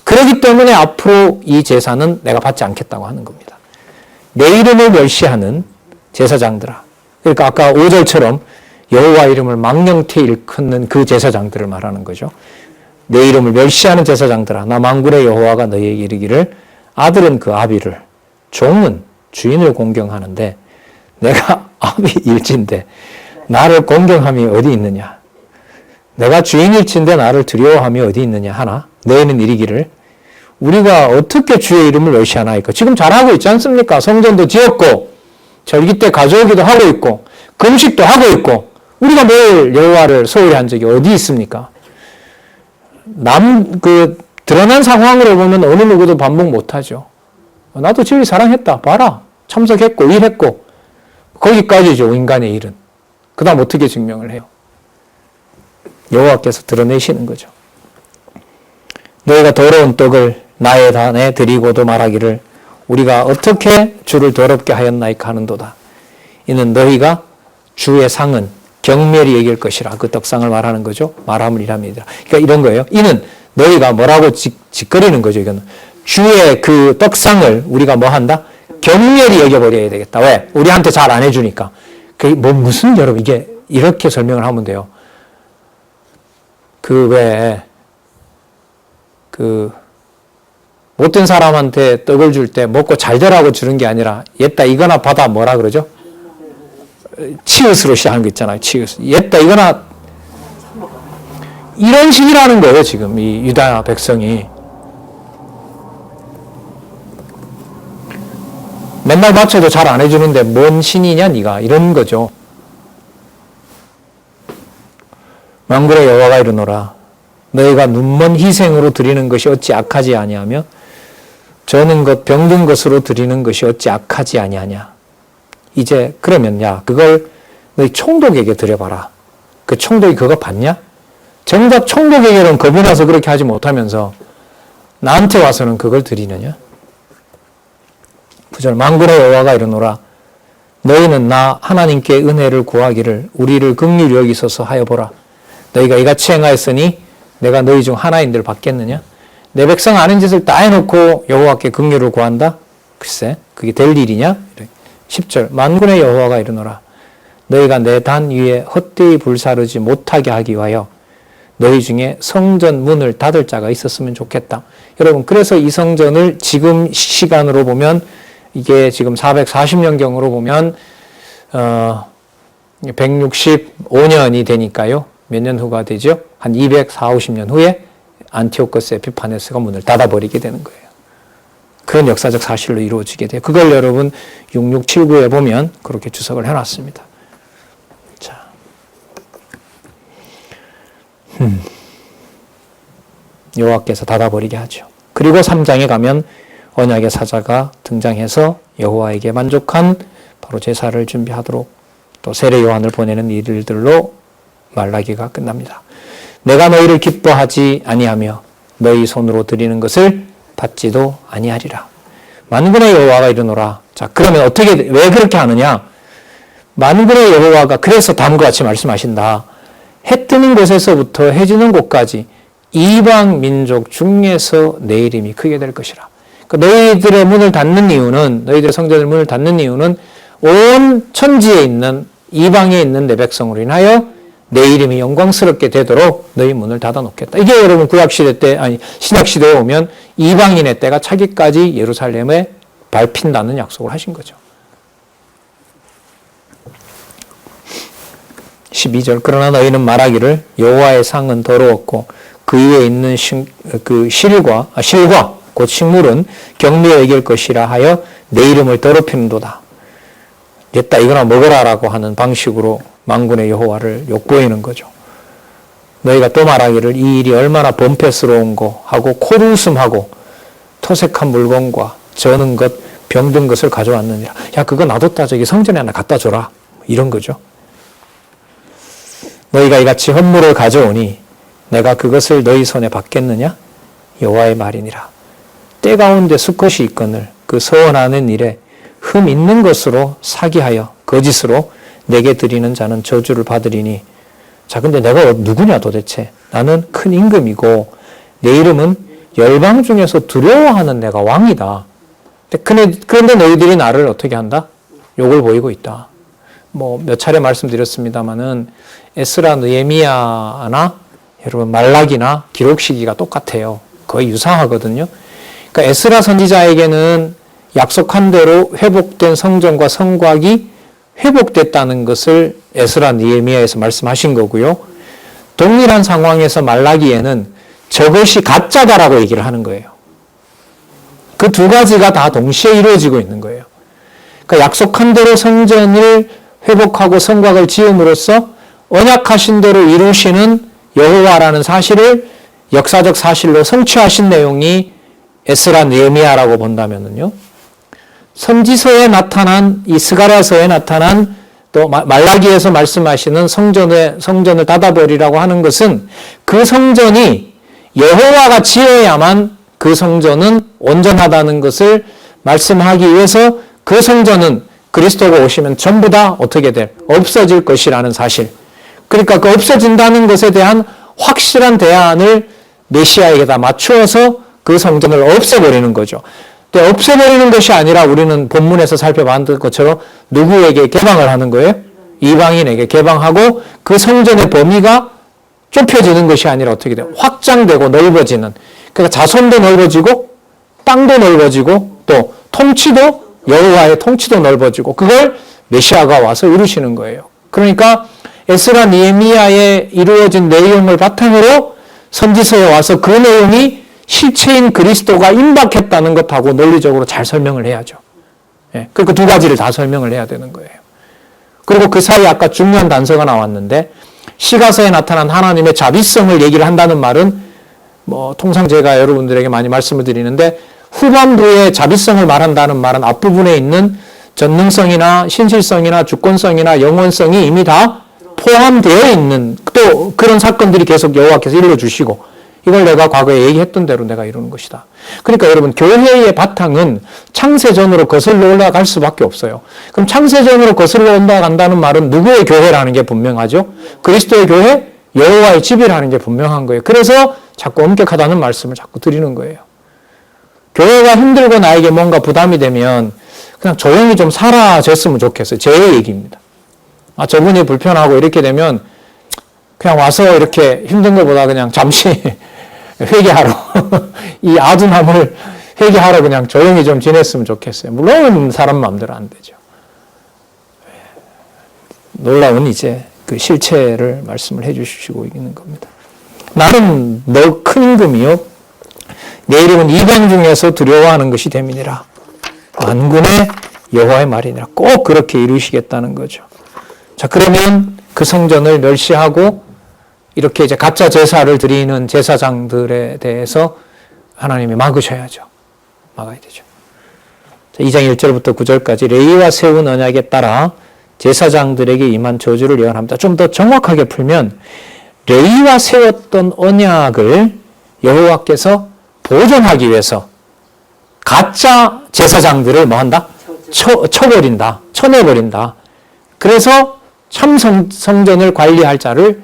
그렇기 때문에 앞으로 이 제사는 내가 받지 않겠다고 하는 겁니다. 내 이름을 멸시하는 제사장들아. 그러니까 아까 5절처럼 여호와 이름을 망령태 일컫는 그 제사장들을 말하는 거죠. 내 이름을 멸시하는 제사장들아 나 만군의 여호와가 너희에게 이르기를 아들은 그 아비를 종은 주인을 공경하는데 내가 아비 일진데 나를 공경함이 어디 있느냐. 내가 주인일진데 나를 두려워함이 어디 있느냐 하나 너희는 이르기를 우리가 어떻게 주의 이름을 멸시하나이까. 지금 잘하고 있지 않습니까? 성전도 지었고 절기 때 가져오기도 하고 있고 금식도 하고 있고 우리가 뭘 여호와를 소홀히 한 적이 어디 있습니까? 드러난 상황으로 보면 어느 누구도 반복 못하죠. 나도 주를 사랑했다. 봐라. 참석했고 일했고 거기까지죠. 인간의 일은. 그 다음 어떻게 증명을 해요? 여호와께서 드러내시는 거죠. 너희가 더러운 떡을 나의 단에 드리고도 말하기를 우리가 어떻게 주를 더럽게 하였나이까 하는도다. 이는 너희가 주의 상은 경멸히 여길 것이라. 그 떡상을 말하는 거죠. 말하물이랍니다. 그러니까 이런 거예요. 이는 너희가 뭐라고 짓거리는 거죠. 이거는 주의 그 떡상을 우리가 뭐 한다? 경멸히 여겨버려야 되겠다. 왜? 우리한테 잘 안 해주니까. 무슨 여러분 이게 이렇게 설명을 하면 돼요. 못된 사람한테 떡을 줄 때 먹고 잘 되라고 주는 게 아니라 옛다 이거나 받아 뭐라 그러죠? 치읓으로 시작하는 거 있잖아요. 치읓. 옛다 이거나 이런 식이라는 거예요. 지금 이 유다 백성이. 맨날 바쳐도 잘 안 해주는데 뭔 신이냐 네가 이런 거죠. 만군의 여호와가 이르노라 너희가 눈먼 희생으로 드리는 것이 어찌 악하지 아니하며 저는 것 병든 것으로 드리는 것이 어찌 악하지 아니하냐. 이제 그러면 그걸 너희 총독에게 드려봐라. 그 총독이 그거 받냐? 정작 총독에게는 겁이 나서 그렇게 하지 못하면서 나한테 와서는 그걸 드리느냐? 9절 만군의 여호와가 이르노라 너희는 나 하나님께 은혜를 구하기를 우리를 긍휼히 여기소서 하여 보라. 너희가 이같이 행하였으니 내가 너희 중 하나인들 받겠느냐? 내 백성 아는 짓을 다 해놓고 여호와께 긍휼을 구한다? 글쎄 그게 될 일이냐? 10절 만군의 여호와가 이르노라 너희가 내 단 위에 헛되이 불사르지 못하게 하기 위하여 너희 중에 성전 문을 닫을 자가 있었으면 좋겠다. 여러분 그래서 이 성전을 지금 시간으로 보면 이게 지금 440년경으로 보면 165년이 되니까요. 몇 년 후가 되죠? 한 240~50년 후에 안티오코스 에피파네스가 문을 닫아버리게 되는 거예요. 그런 역사적 사실로 이루어지게 돼요. 그걸 여러분 6679에 보면 그렇게 주석을 해놨습니다. 자, 여호와께서 닫아버리게 하죠. 그리고 3장에 가면 언약의 사자가 등장해서 여호와에게 만족한 바로 제사를 준비하도록 또 세례 요한을 보내는 일들로 말라기가 끝납니다. 내가 너희를 기뻐하지 아니하며 너희 손으로 드리는 것을 받지도 아니하리라. 만군의 여호와가 이르노라. 자, 그러면 왜 그렇게 하느냐? 만군의 여호와가 그래서 다음과 같이 말씀하신다. 해 뜨는 곳에서부터 해 지는 곳까지 이방 민족 중에서 내 이름이 크게 될 것이라. 그러니까 너희들의 문을 닫는 이유는, 너희들의 성전의 문을 닫는 이유는 온 천지에 있는 이방에 있는 내 백성으로 인하여 내 이름이 영광스럽게 되도록 너희 문을 닫아 놓겠다. 이게 여러분 구약시대 때, 신약시대에 오면 이방인의 때가 차기까지 예루살렘에 밟힌다는 약속을 하신 거죠. 12절. 그러나 너희는 말하기를 여호와의 상은 더러웠고 그 위에 있는 실과 곧 식물은 경미에 이길 것이라 하여 내 이름을 더럽히는도다. 됐다, 이거나 먹으라라고 하는 방식으로 만군의 여호와를 욕보이는 거죠. 너희가 또 말하기를 이 일이 얼마나 범패스러운고 하고 코웃음하고 토색한 물건과 저는 것, 병든 것을 가져왔느니라. 야, 그거 놔뒀다 저기 성전에 하나 갖다 줘라. 이런 거죠. 너희가 이같이 헌물을 가져오니 내가 그것을 너희 손에 받겠느냐? 여호와의 말이니라. 때 가운데 수컷이 있거늘 그 서원하는 일에 흠 있는 것으로 사기하여 거짓으로 내게 드리는 자는 저주를 받으리니. 자, 근데 내가 누구냐 도대체? 나는 큰 임금이고 내 이름은 열방 중에서 두려워하는 내가 왕이다. 그런데 너희들이 나를 어떻게 한다? 욕을 보이고 있다. 몇 차례 말씀드렸습니다마는 에스라, 느헤미야나 여러분 말라기나 기록 시기가 똑같아요. 거의 유사하거든요. 그러니까 에스라 선지자에게는 약속한 대로 회복된 성전과 성곽이 회복됐다는 것을 에스라, 느헤미야에서 말씀하신 거고요. 동일한 상황에서 말라기에는 저것이 가짜다라고 얘기를 하는 거예요. 그 두 가지가 다 동시에 이루어지고 있는 거예요. 그러니까 약속한 대로 성전을 회복하고 성곽을 지음으로써 언약하신 대로 이루시는 여호와라는 사실을 역사적 사실로 성취하신 내용이 에스라, 느헤미야라고 본다면은요. 선지서에 나타난 이 스가랴서에 나타난 또 말라기에서 말씀하시는 성전을 닫아버리라고 하는 것은 그 성전이 여호와가 지어야만 그 성전은 온전하다는 것을 말씀하기 위해서 그 성전은 그리스도가 오시면 전부 다 어떻게 없어질 것이라는 사실. 그러니까 그 없어진다는 것에 대한 확실한 대안을 메시아에게다 맞추어서 그 성전을 없애버리는 거죠. 근데 없애버리는 것이 아니라 우리는 본문에서 살펴봤던 것처럼 누구에게 개방을 하는 거예요? 이방인에게 개방하고 그 성전의 범위가 좁혀지는 것이 아니라 어떻게 돼요? 확장되고 넓어지는. 그러니까 자손도 넓어지고 땅도 넓어지고 또 통치도 여호와의 통치도 넓어지고 그걸 메시아가 와서 이루시는 거예요. 그러니까 에스라, 느헤미야에 이루어진 내용을 바탕으로 선지서에 와서 그 내용이 실체인 그리스도가 임박했다는 것하고 논리적으로 잘 설명을 해야죠. 예, 그러니까 두 가지를 다 설명을 해야 되는 거예요. 그리고 그 사이에 아까 중요한 단서가 나왔는데 시가서에 나타난 하나님의 자비성을 얘기를 한다는 말은 통상 제가 여러분들에게 많이 말씀을 드리는데 후반부에 자비성을 말한다는 말은 앞부분에 있는 전능성이나 신실성이나 주권성이나 영원성이 이미 다 포함되어 있는 또 그런 사건들이 계속 여호와께서 일러주시고 이걸 내가 과거에 얘기했던 대로 내가 이루는 것이다. 그러니까 여러분 교회의 바탕은 창세전으로 거슬러 올라갈 수밖에 없어요. 그럼 창세전으로 거슬러 올라간다는 말은 누구의 교회라는 게 분명하죠. 그리스도의 교회, 여호와의 집이라는 게 분명한 거예요. 그래서 자꾸 엄격하다는 말씀을 자꾸 드리는 거예요. 교회가 힘들고 나에게 뭔가 부담이 되면 그냥 조용히 좀 사라졌으면 좋겠어요. 제 얘기입니다. 저분이 불편하고 이렇게 되면 그냥 와서 이렇게 힘든 것보다 그냥 잠시 회개하러 이 아둔함을 회개하러 그냥 조용히 좀 지냈으면 좋겠어요. 물론 사람 마음대로 안 되죠. 놀라운 이제 그 실체를 말씀을 해주시고 있는 겁니다. 나는 너 큰 임금이요 내 이름은 이방 중에서 두려워하는 것이 됨이니라. 만군의 여호와의 말이니라. 꼭 그렇게 이루시겠다는 거죠. 자, 그러면 그 성전을 멸시하고 이렇게 이제 가짜 제사를 드리는 제사장들에 대해서 하나님이 막으셔야죠. 막아야 되죠. 자, 2장 1절부터 9절까지 레위와 세운 언약에 따라 제사장들에게 임한 저주를 예언합니다. 좀 더 정확하게 풀면 레위와 세웠던 언약을 여호와께서 보존하기 위해서 가짜 제사장들을 뭐 한다? 쳐버린다. 쳐내버린다. 그래서 참 성전을 관리할 자를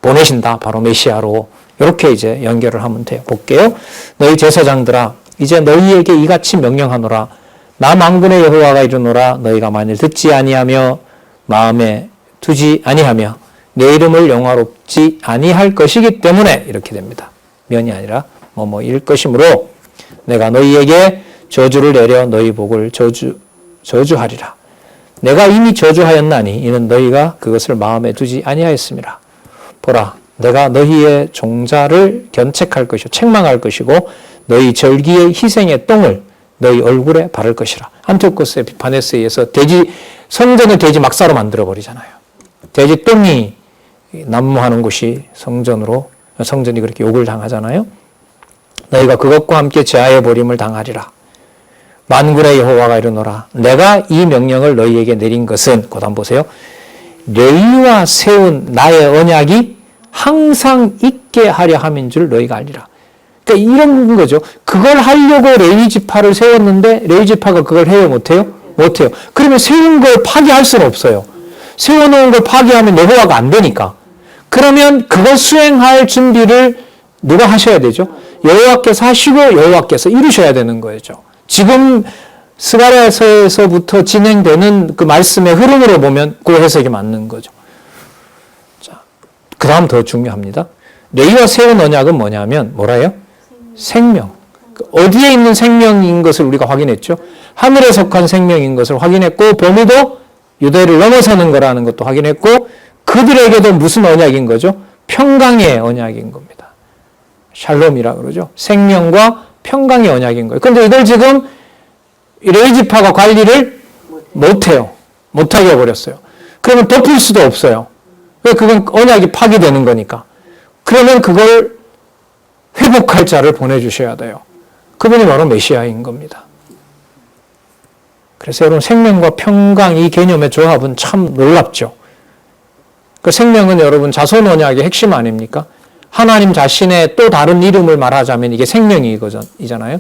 보내신다. 바로 메시아로. 이렇게 이제 연결을 하면 돼요. 볼게요. 너희 제사장들아, 이제 너희에게 이같이 명령하노라. 나 만군의 여호와가 이르노라. 너희가 만일 듣지 아니하며 마음에 두지 아니하며 내 이름을 영화롭지 아니할 것이기 때문에 이렇게 됩니다. 면이 아니라 뭐뭐일 것이므로 내가 너희에게 저주를 내려 너희 복을 저주하리라. 내가 이미 저주하였나니 이는 너희가 그것을 마음에 두지 아니하였음이라. 보라, 내가 너희의 종자를 견책할 것이요 책망할 것이고 너희 절기의 희생의 똥을 너희 얼굴에 바를 것이라. 안티오코스 에피파네스에 의해서 성전을 돼지 막사로 만들어 버리잖아요. 돼지 똥이 난무하는 곳이 성전이 그렇게 욕을 당하잖아요. 너희가 그것과 함께 제하의 버림을 당하리라. 만군의 여호와가 이르노라. 내가 이 명령을 너희에게 내린 것은, 그 다음 보세요. 레위와 세운 나의 언약이 항상 있게 하려 함인 줄 너희가 알리라. 그러니까 이런 거죠. 그걸 하려고 레위 지파를 세웠는데 레위 지파가 그걸 해요, 못해요? 못해요. 그러면 세운 걸 파기할 수는 없어요. 세워놓은 걸 파기하면 여호와가 안 되니까. 그러면 그걸 수행할 준비를 누가 하셔야 되죠? 여호와께서 하시고 여호와께서 이루셔야 되는 거죠. 지금 스가랴서에서부터 진행되는 그 말씀의 흐름으로 보면 그 해석이 맞는 거죠. 자, 그 다음 더 중요합니다. 레위와 세운 언약은 뭐냐면 뭐라요? 생명. 어디에 있는 생명인 것을 우리가 확인했죠. 하늘에 속한 생명인 것을 확인했고 범위도 유대를 넘어서는 거라는 것도 확인했고 그들에게도 무슨 언약인 거죠? 평강의 언약인 겁니다. 샬롬이라 그러죠. 생명과 평강의 언약인 거예요. 그런데 이걸 지금 레위 지파가 관리를 못해요. 못하게 해버렸어요. 그러면 덮을 수도 없어요. 왜? 그건 언약이 파기되는 거니까. 그러면 그걸 회복할 자를 보내주셔야 돼요. 그분이 바로 메시아인 겁니다. 그래서 여러분 생명과 평강 이 개념의 조합은 참 놀랍죠. 그 생명은 여러분 자손 언약의 핵심 아닙니까? 하나님 자신의 또 다른 이름을 말하자면 이게 생명이잖아요.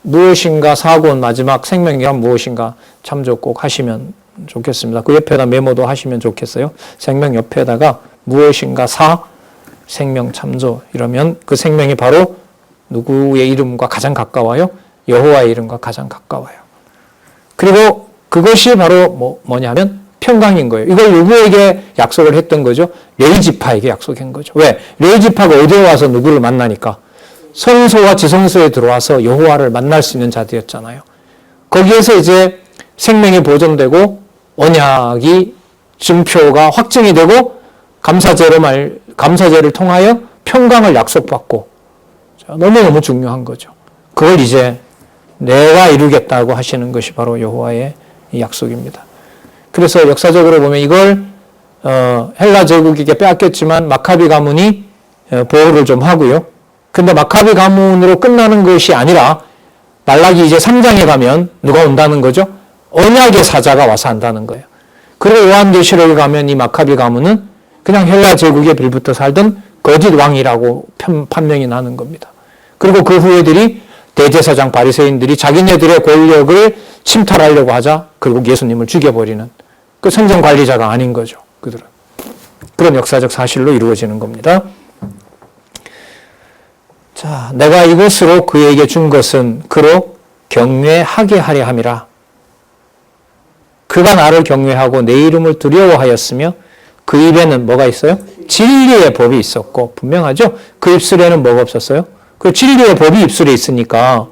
무엇인가 사고온 마지막 생명이란 무엇인가 참조 꼭 하시면 좋겠습니다. 그 옆에다 메모도 하시면 좋겠어요. 생명 옆에다가 무엇인가 생명 참조 이러면 그 생명이 바로 누구의 이름과 가장 가까워요? 여호와의 이름과 가장 가까워요. 그리고 그것이 바로 뭐냐면 평강인 거예요. 이걸 누구에게 약속을 했던 거죠? 레위 지파에게 약속한 거죠. 왜? 레위 지파가 어디에 와서 누구를 만나니까 성소와 지성소에 들어와서 여호와를 만날 수 있는 자들이었잖아요. 거기에서 이제 생명이 보존되고 언약이 증표가 확증이 되고 감사제를 통하여 평강을 약속받고 너무너무 중요한 거죠. 그걸 이제 내가 이루겠다고 하시는 것이 바로 여호와의 약속입니다. 그래서 역사적으로 보면 이걸 헬라 제국에게 빼앗겼지만 마카비 가문이 보호를 좀 하고요. 근데 마카비 가문으로 끝나는 것이 아니라 말라기 이제 3장에 가면 누가 온다는 거죠? 언약의 사자가 와서 한다는 거예요. 그리고 요한계시록에 가면 이 마카비 가문은 그냥 헬라 제국에 빌붙어 살던 거짓 왕이라고 판명이 나는 겁니다. 그리고 그 후예들이 대제사장 바리새인들이 자기네들의 권력을 침탈하려고 하자 결국 예수님을 죽여버리는 그 성전 관리자가 아닌 거죠. 그들은. 그런 역사적 사실로 이루어지는 겁니다. 자, 내가 이것으로 그에게 준 것은 그로 경외하게 하려 함이라. 그가 나를 경외하고 내 이름을 두려워하였으며 그 입에는 뭐가 있어요? 진리의 법이 있었고 분명하죠? 그 입술에는 뭐가 없었어요? 그 진리의 법이 입술에 있으니까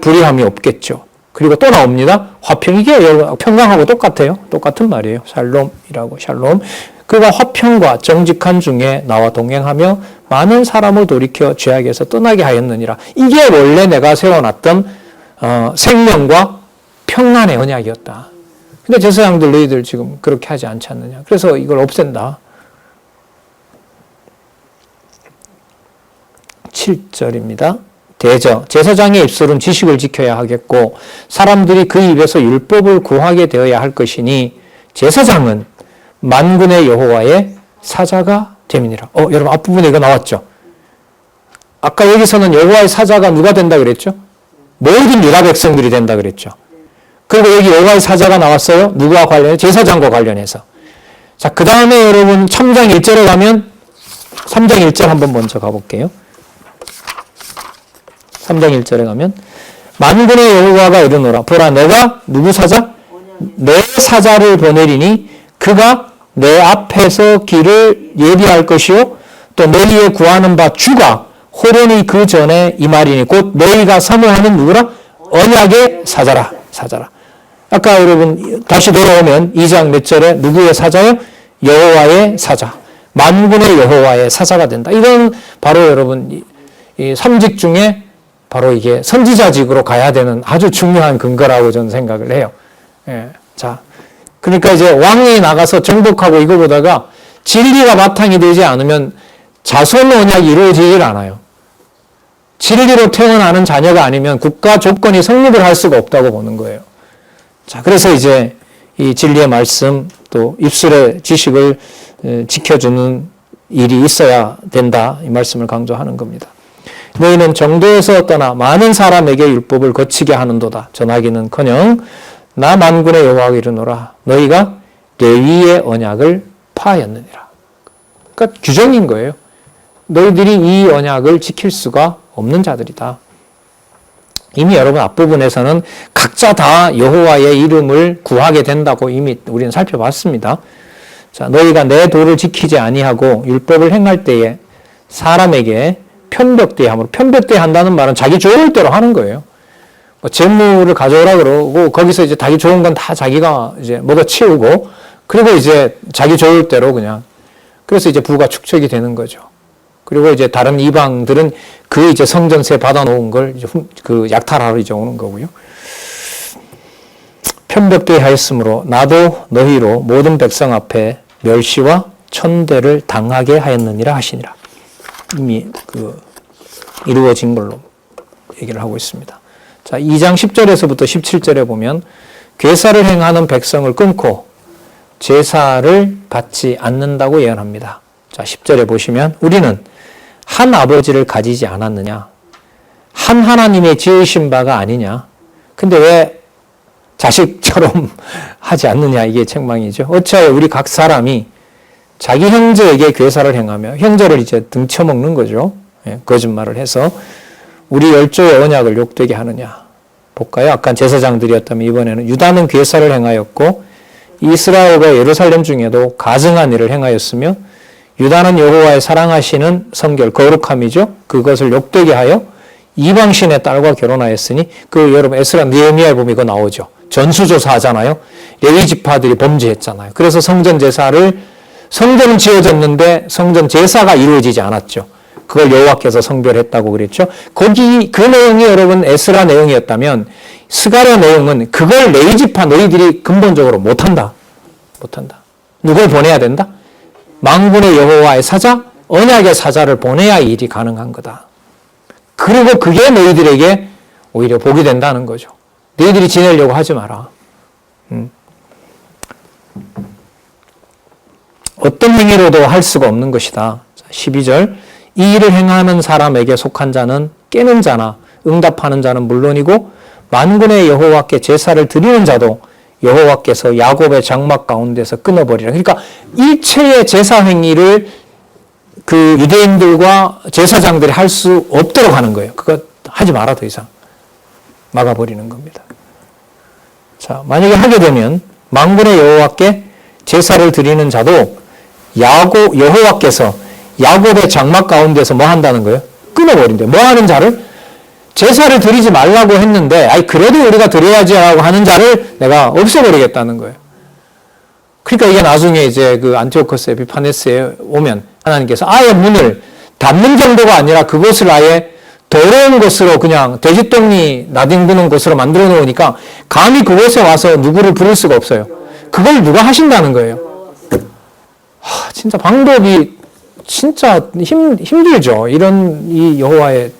불의함이 없겠죠. 그리고 또 나옵니다. 화평, 이게 평강하고 똑같아요. 똑같은 말이에요. 샬롬이라고, 샬롬. 그가 화평과 정직한 중에 나와 동행하며 많은 사람을 돌이켜 죄악에서 떠나게 하였느니라. 이게 원래 내가 세워놨던 생명과 평안의 언약이었다. 근데 제사장들 너희들 지금 그렇게 하지 않지 않느냐. 그래서 이걸 없앤다. 7절입니다. 대저, 제사장의 입술은 지식을 지켜야 하겠고 사람들이 그 입에서 율법을 구하게 되어야 할 것이니 제사장은 만군의 여호와의 사자가 됨이니라. 여러분 앞부분에 이거 나왔죠? 아까 여기서는 여호와의 사자가 누가 된다 그랬죠? 모든 유다 백성들이 된다 그랬죠. 그리고 여기 여호와의 사자가 나왔어요. 누구와 관련해서? 제사장과 관련해서. 자, 그 다음에 여러분 3장 1절에 가면 3장 1절 한번 먼저 가볼게요. 3장 1절에 가면 만군의 여호와가 이르노라. 보라, 내가 누구 사자? 내 사자를 보내리니 그가 내 앞에서 길을 예비할 것이요 또 너희의 구하는 바 주가 호련히 그 전에 이 말이니 곧 너희가 사모하는 누구라? 언약의 사자라. 사자라. 아까 여러분 다시 돌아오면 2장 몇 절에 누구의 사자요? 여호와의 사자. 만군의 여호와의 사자가 된다. 이건 바로 여러분 이 삼직 중에 바로 이게 선지자직으로 가야 되는 아주 중요한 근거라고 저는 생각을 해요. 예. 자, 그러니까 이제 왕이 나가서 정복하고 이거 보다가 진리가 바탕이 되지 않으면 자손 언약이 이루어지질 않아요. 진리로 태어나는 자녀가 아니면 국가 조건이 성립을 할 수가 없다고 보는 거예요. 자, 그래서 이제 이 진리의 말씀 또 입술의 지식을 지켜주는 일이 있어야 된다. 이 말씀을 강조하는 겁니다. 너희는 정도에서 떠나 많은 사람에게 율법을 거치게 하는도다. 전하기는커녕 나 만군의 여호와가 이르노라. 너희가 레위의 언약을 파하였느니라. 그러니까 규정인 거예요. 너희들이 이 언약을 지킬 수가 없는 자들이다. 이미 여러분 앞부분에서는 각자 다 여호와의 이름을 구하게 된다고 이미 우리는 살펴봤습니다. 자, 너희가 내 도를 지키지 아니하고 율법을 행할 때에 사람에게 편벽되게 함으로, 편벽되게 한다는 말은 자기 좋을 대로 하는 거예요. 뭐 재물을 가져오라 그러고 거기서 이제 자기 좋은 건 다 자기가 이제 먹어 치우고 그리고 이제 자기 좋을 대로 그냥 그래서 이제 부가 축적이 되는 거죠. 그리고 이제 다른 이방들은 그 이제 성전세 받아놓은 걸 이제 그 약탈하러 이제 오는 거고요. 편벽되게 하였으므로 나도 너희로 모든 백성 앞에 멸시와 천대를 당하게 하였느니라 하시니라. 이미 그 이루어진 걸로 얘기를 하고 있습니다. 자, 2장 10절에서부터 17절에 보면 괴사를 행하는 백성을 끊고 제사를 받지 않는다고 예언합니다. 자, 10절에 보시면 우리는 한 아버지를 가지지 않았느냐? 한 하나님의 지으신 바가 아니냐? 근데 왜 자식처럼 하지 않느냐? 이게 책망이죠. 어찌하여 우리 각 사람이 자기 형제에게 괴사를 행하며 형제를 이제 등쳐먹는 거죠. 예, 거짓말을 해서 우리 열조의 언약을 욕되게 하느냐? 볼까요? 아까 제사장들이었다면 이번에는 유다는 괴사를 행하였고 이스라엘과 예루살렘 중에도 가증한 일을 행하였으며 유다는 여호와의 사랑하시는 성결, 거룩함이죠. 그것을 욕되게 하여 이방신의 딸과 결혼하였으니 그 여러분 에스라 느헤미야에 보면 이거 나오죠. 전수조사 하잖아요. 레위 지파들이 범죄했잖아요. 그래서 성전은 지어졌는데 성전 제사가 이루어지지 않았죠. 그걸 여호와께서 성별했다고 그랬죠. 거기 그 내용이 여러분 에스라 내용이었다면 스가랴 내용은 그걸 레위 지파 너희들이 근본적으로 못한다. 누굴 보내야 된다? 만군의 여호와의 사자, 언약의 사자를 보내야 이 일이 가능한 거다. 그리고 그게 너희들에게 오히려 복이 된다는 거죠. 너희들이 지내려고 하지 마라. 어떤 행위로도 할 수가 없는 것이다. 12절 이 일을 행하는 사람에게 속한 자는 깨는 자나 응답하는 자는 물론이고 만군의 여호와께 제사를 드리는 자도 여호와께서 야곱의 장막 가운데서 끊어버리라. 그러니까 일체의 제사 행위를 그 유대인들과 제사장들이 할 수 없도록 하는 거예요. 그거 하지 마라 더 이상. 막아버리는 겁니다. 자, 만약에 하게 되면 만군의 여호와께 제사를 드리는 자도 여호와께서 야곱의 장막 가운데서 뭐 한다는 거예요? 끊어버린대요. 뭐 하는 자를? 제사를 드리지 말라고 했는데, 그래도 우리가 드려야지 하고 하는 자를 내가 없애버리겠다는 거예요. 그러니까 이게 나중에 이제 그 안티오코스 에피파네스에 오면 하나님께서 아예 문을 닫는 정도가 아니라 그것을 아예 더러운 곳으로 그냥 돼지똥이 나뒹구는 곳으로 만들어 놓으니까 감히 그곳에 와서 누구를 부를 수가 없어요. 그걸 누가 하신다는 거예요. 진짜 방법이 진짜 힘들죠. 이런 이 여호와의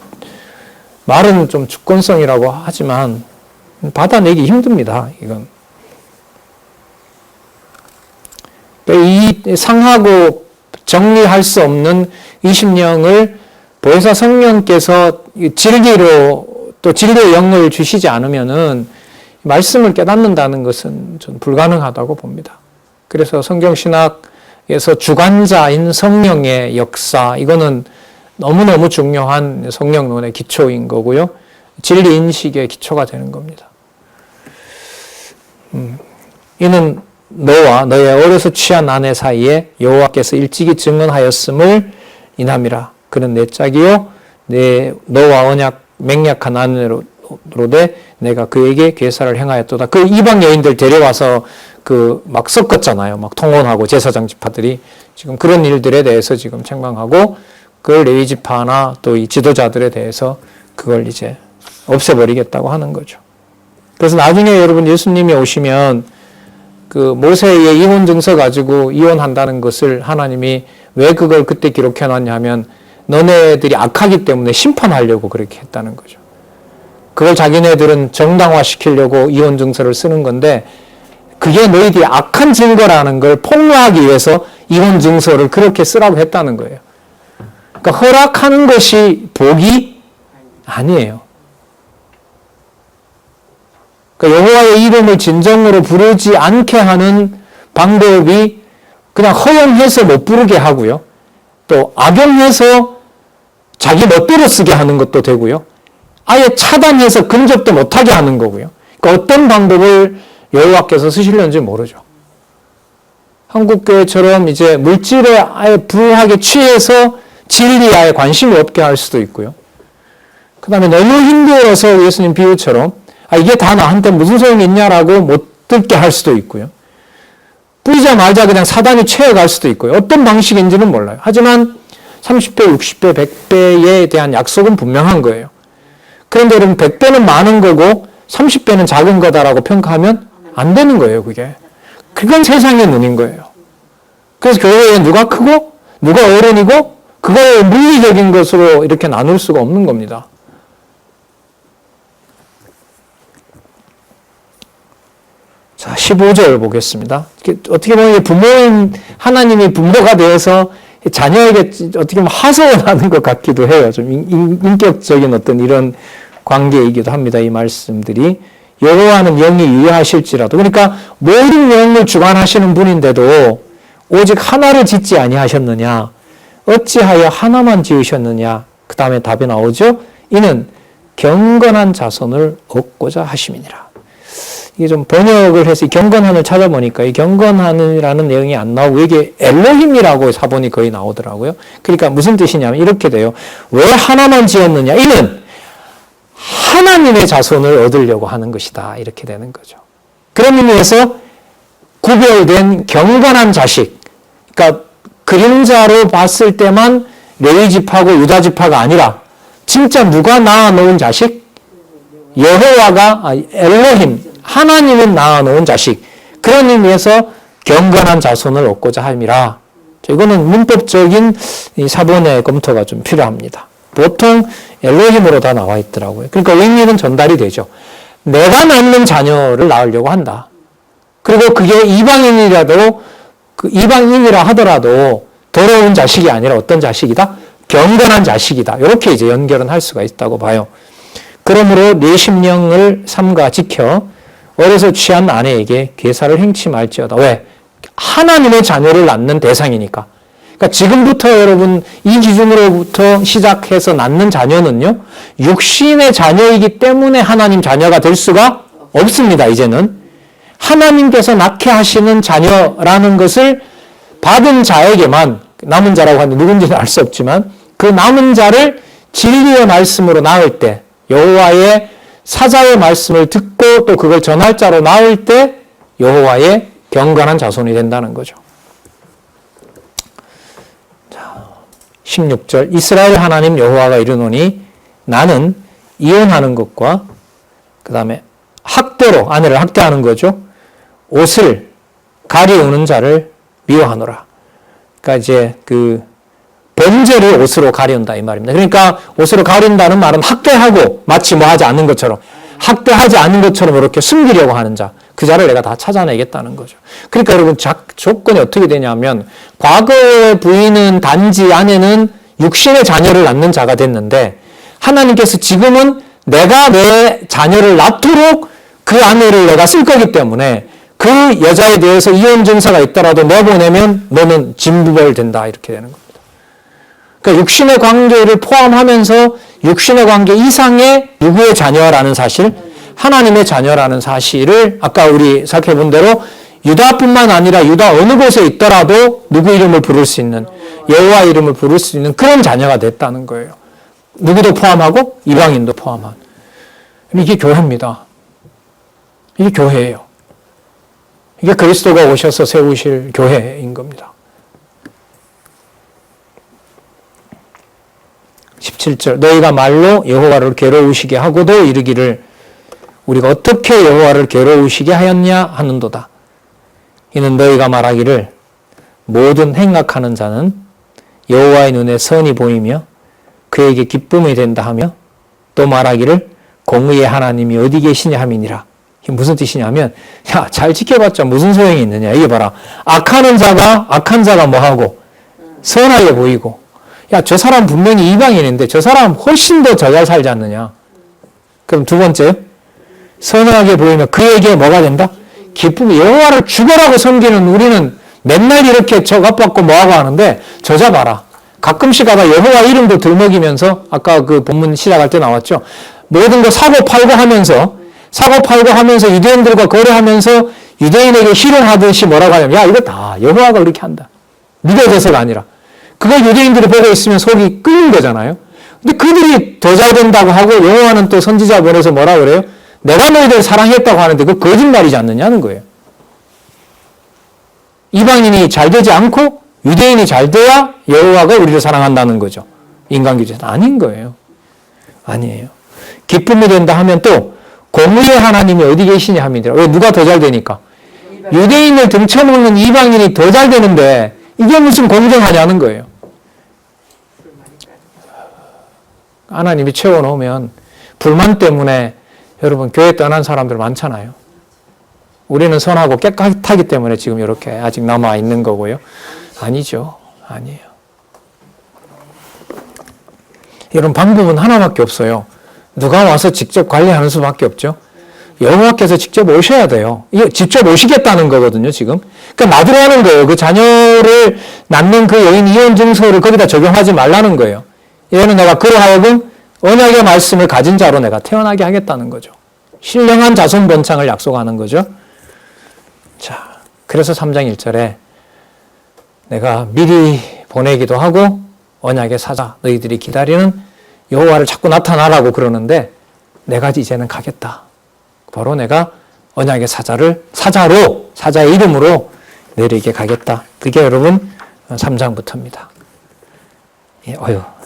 말은 좀 주권성이라고 하지만 받아내기 힘듭니다. 이건. 이 상하고 정리할 수 없는 이 심령을 보혜사 성령께서 진리로 또 진리의 영을 주시지 않으면은 말씀을 깨닫는다는 것은 전 불가능하다고 봅니다. 그래서 성경신학에서 주관자인 성령의 역사, 이거는 너무너무 중요한 성령론의 기초인 거고요. 진리인식의 기초가 되는 겁니다. 이는 너와 너의 어려서 취한 아내 사이에 여호와께서 일찍이 증언하였음을 인함이라. 그는 내 짝이요 너와 언약 맹약한 아내로되 내가 그에게 괴사를 행하였도다. 그 이방 여인들 데려와서 막 섞었잖아요. 막 통혼하고 제사장 지파들이 지금 그런 일들에 대해서 지금 책망하고 그걸 레위 지파나 또 이 지도자들에 대해서 그걸 이제 없애버리겠다고 하는 거죠. 그래서 나중에 여러분 예수님이 오시면 그 모세의 이혼 증서 가지고 이혼한다는 것을 하나님이 왜 그걸 그때 기록해 놨냐 하면 너네들이 악하기 때문에 심판하려고 그렇게 했다는 거죠. 그걸 자기네들은 정당화시키려고 이혼 증서를 쓰는 건데 그게 너희들이 악한 증거라는 걸 폭로하기 위해서 이혼 증서를 그렇게 쓰라고 했다는 거예요. 그러니까 허락하는 것이 복이 아니에요. 그러니까 여호와의 이름을 진정으로 부르지 않게 하는 방법이 그냥 허용해서 못 부르게 하고요. 또 악용해서 자기 멋대로 쓰게 하는 것도 되고요. 아예 차단해서 근접도 못하게 하는 거고요. 그러니까 어떤 방법을 여호와께서 쓰시려는지 모르죠. 한국교회처럼 이제 물질에 아예 불하게 취해서 진리에 아예 관심이 없게 할 수도 있고요. 그 다음에 너무 힘들어서 예수님 비유처럼 이게 다 나한테 무슨 소용이 있냐라고 못 듣게 할 수도 있고요. 뿌리자마자 그냥 사단이 채워갈 수도 있고요. 어떤 방식인지는 몰라요. 하지만 30배, 60배, 100배에 대한 약속은 분명한 거예요. 그런데 여러분 100배는 많은 거고 30배는 작은 거다라고 평가하면 안 되는 거예요. 그건 세상의 눈인 거예요. 그래서 교회에 누가 크고 누가 어른이고 그거의 물리적인 것으로 이렇게 나눌 수가 없는 겁니다. 자, 15절 보겠습니다. 어떻게 보면 부모인 하나님이 부모가 되어서 자녀에게 어떻게 보면 하소연 하는 것 같기도 해요. 좀 인격적인 어떤 이런 관계이기도 합니다. 이 말씀들이. 여호와는 영이 유효하실지라도. 그러니까 모든 영을 주관하시는 분인데도 오직 하나를 짓지 아니하셨느냐. 어찌하여 하나만 지으셨느냐. 그 다음에 답이 나오죠. 이는 경건한 자손을 얻고자 하심이니라. 이게 좀 번역을 해서 경건한을 찾아보니까 이 경건한이라는 내용이 안 나오고 이게 엘로힘이라고 사본이 거의 나오더라고요. 그러니까 무슨 뜻이냐면 이렇게 돼요. 왜 하나만 지었느냐? 이는 하나님의 자손을 얻으려고 하는 것이다. 이렇게 되는 거죠. 그런 의미에서 구별된 경건한 자식. 그러니까 그림자로 봤을 때만 레위지파고 유다지파가 아니라 진짜 누가 낳아놓은 자식? 여호와가 엘로힘 하나님은 낳아놓은 자식. 그런 의미에서 경건한 자손을 얻고자 함이라. 이거는 문법적인 사본의 검토가 좀 필요합니다. 보통 엘로힘으로 다 나와 있더라고요. 그러니까 의미는 전달이 되죠. 내가 낳는 자녀를 낳으려고 한다. 그리고 그게 이방인이라도 이방인이라 하더라도 더러운 자식이 아니라 어떤 자식이다? 경건한 자식이다. 이렇게 이제 연결은 할 수가 있다고 봐요. 그러므로 내 심령을 삼가 지켜 어려서 취한 아내에게 괴사를 행치 말지어다. 왜? 하나님의 자녀를 낳는 대상이니까. 그러니까 지금부터 여러분 이 기준으로부터 시작해서 낳는 자녀는요. 육신의 자녀이기 때문에 하나님 자녀가 될 수가 없습니다. 이제는. 하나님께서 낳게 하시는 자녀라는 것을 받은 자에게만 남은 자라고 하는데 누군지는 알 수 없지만 그 남은 자를 진리의 말씀으로 낳을 때 여호와의 사자의 말씀을 듣고 또 그걸 전할 자로 낳을 때 여호와의 경건한 자손이 된다는 거죠. 자, 16절 이스라엘 하나님 여호와가 이르노니 나는 이혼하는 것과 그 다음에 학대로 아내를 학대하는 거죠. 옷을 가리우는 자를 미워하노라. 그러니까 이제 번제를 옷으로 가리운다 이 말입니다. 그러니까 옷으로 가린다는 말은 학대하고 마치 뭐 하지 않는 것처럼 학대하지 않는 것처럼 이렇게 숨기려고 하는 자. 그 자를 내가 다 찾아내겠다는 거죠. 그러니까 여러분 조건이 어떻게 되냐면 과거의 부인은 단지 아내는 육신의 자녀를 낳는 자가 됐는데 하나님께서 지금은 내가 내 자녀를 낳도록 그 아내를 내가 쓸 거기 때문에 그 여자에 대해서 이혼 증서가 있더라도 내보내면 너는 진부벌된다 이렇게 되는 겁니다. 그러니까 육신의 관계를 포함하면서 육신의 관계 이상의 누구의 자녀라는 사실, 하나님의 자녀라는 사실을 아까 우리 살펴본 대로 유다뿐만 아니라 유다 어느 곳에 있더라도 누구 이름을 부를 수 있는, 여호와 이름을 부를 수 있는 그런 자녀가 됐다는 거예요. 누구도 포함하고 이방인도 포함한. 이게 교회입니다. 이게 교회예요. 이게 그리스도가 오셔서 세우실 교회인 겁니다. 17절 너희가 말로 여호와를 괴로우시게 하고도 이르기를 우리가 어떻게 여호와를 괴로우시게 하였냐 하는도다. 이는 너희가 말하기를 모든 행악하는 자는 여호와의 눈에 선이 보이며 그에게 기쁨이 된다 하며 또 말하기를 공의의 하나님이 어디 계시냐 함이니라. 이게 무슨 뜻이냐면 야, 잘 지켜봤자 무슨 소용이 있느냐. 이게 봐라. 악한 자가 뭐하고 선하게 보이고 야, 저 사람 분명히 이방인인데 저 사람 훨씬 더 잘 살지 않느냐. 그럼 두 번째 선하게 보이면 그에게 뭐가 된다? 기쁨이. 여호와를 죽어라고 섬기는 우리는 맨날 이렇게 저갑받고 뭐하고 하는데 저자 봐라. 가끔씩 가다 여호와 이름도 들먹이면서 아까 그 본문 시작할 때 나왔죠. 모든 거 사고 팔고 하면서 유대인들과 거래하면서 유대인에게 희롱하듯이 뭐라고 하냐면 야, 이거 다 여호와가 그렇게 한다. 믿어져서가 아니라. 그걸 유대인들이 보고 있으면 속이 끓는 거잖아요. 근데 그들이 더 잘 된다고 하고 여호와는 또 선지자 보내서 뭐라 그래요? 내가 너희들 사랑했다고 하는데 그 거짓말이지 않느냐는 거예요. 이방인이 잘 되지 않고 유대인이 잘 돼야 여호와가 우리를 사랑한다는 거죠. 인간 기준은 아닌 거예요. 아니에요. 기쁨이 된다 하면 또 공의의 하나님이 어디 계시냐 합니다. 왜? 누가 더 잘 되니까? 유대인을 등쳐먹는 이방인이 더 잘 되는데 이게 무슨 공정하냐는 거예요. 하나님이 채워놓으면 불만 때문에 여러분 교회 떠난 사람들 많잖아요. 우리는 선하고 깨끗하기 때문에 지금 이렇게 아직 남아 있는 거고요. 아니죠. 아니에요. 이런 방법은 하나밖에 없어요. 누가 와서 직접 관리하는 수밖에 없죠. 여호와께서 직접 오셔야 돼요. 이거 직접 오시겠다는 거거든요, 지금. 그러니까 놔두려 하는 거예요. 그 자녀를 낳는 그 여인 이혼 증서를 거기다 적용하지 말라는 거예요. 얘는 내가 그로 하여금 언약의 말씀을 가진 자로 내가 태어나게 하겠다는 거죠. 신령한 자손 번창을 약속하는 거죠. 자, 그래서 3장 1절에 내가 미리 보내기도 하고 언약의 사자 너희들이 기다리는 여호와를 자꾸 나타나라고 그러는데 내가 이제는 가겠다. 바로 내가 언약의 사자의 이름으로 너희에게 가겠다. 그게 여러분 3장부터입니다. 예,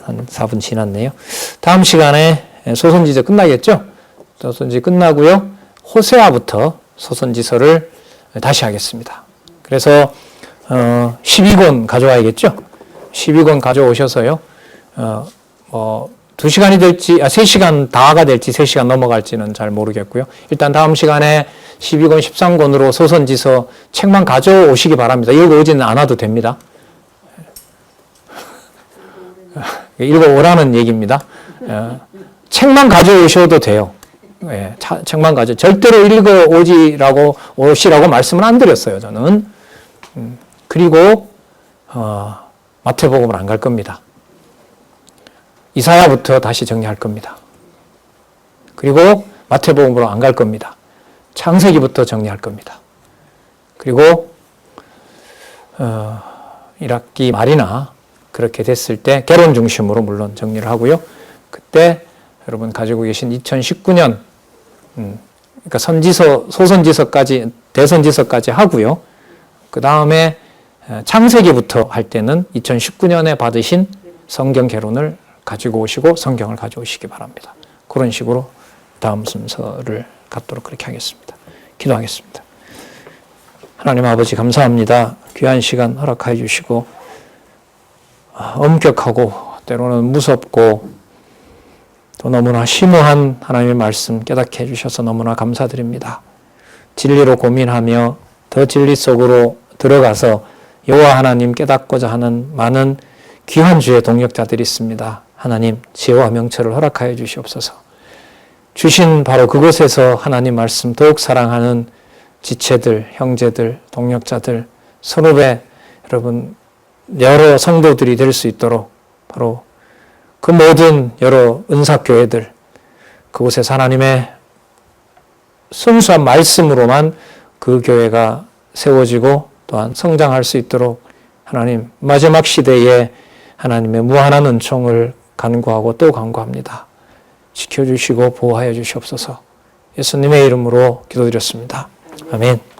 한 4분 지났네요. 다음 시간에 소선지서 끝나겠죠? 소선지 끝나고요. 호세아부터 소선지서를 다시 하겠습니다. 그래서 12권 가져와야겠죠? 12권 가져오셔서요. 2시간이 될지, 3시간 다가 될지 3시간 넘어갈지는 잘 모르겠고요. 일단 다음 시간에 12권 13권으로 소선지서 책만 가져오시기 바랍니다. 읽어오지는 않아도 됩니다. 읽어오라는 얘기입니다. 책만 가져오셔도 돼요. 예, 책만 절대로 오시라고 말씀을 안 드렸어요, 저는. 그리고, 마태복음을 안 갈 겁니다. 이사야부터 다시 정리할 겁니다. 그리고 마태복음으로 안 갈 겁니다. 창세기부터 정리할 겁니다. 그리고 1학기 말이나 그렇게 됐을 때 개론 중심으로 물론 정리를 하고요. 그때 여러분 가지고 계신 2019년 그러니까 소선지서까지 대선지서까지 하고요. 그 다음에 창세기부터 할 때는 2019년에 받으신 성경 개론을 가지고 오시고 성경을 가져오시기 바랍니다. 그런 식으로 다음 순서를 갖도록 그렇게 하겠습니다. 기도하겠습니다. 하나님 아버지 감사합니다. 귀한 시간 허락해 주시고 엄격하고 때로는 무섭고 또 너무나 심오한 하나님의 말씀 깨닫게 해주셔서 너무나 감사드립니다. 진리로 고민하며 더 진리 속으로 들어가서 여호와 하나님 깨닫고자 하는 많은 귀한 주의 동역자들이 있습니다. 하나님 지혜와 명철을 허락하여 주시옵소서. 주신 바로 그곳에서 하나님 말씀 더욱 사랑하는 지체들, 형제들, 동역자들, 선후배 여러분 여러 성도들이 될 수 있도록 바로 그 모든 여러 은사교회들 그곳에서 하나님의 순수한 말씀으로만 그 교회가 세워지고 또한 성장할 수 있도록 하나님 마지막 시대에 하나님의 무한한 은총을 간구하고 또 간구합니다. 지켜주시고 보호하여 주시옵소서. 예수님의 이름으로 기도드렸습니다. 아멘.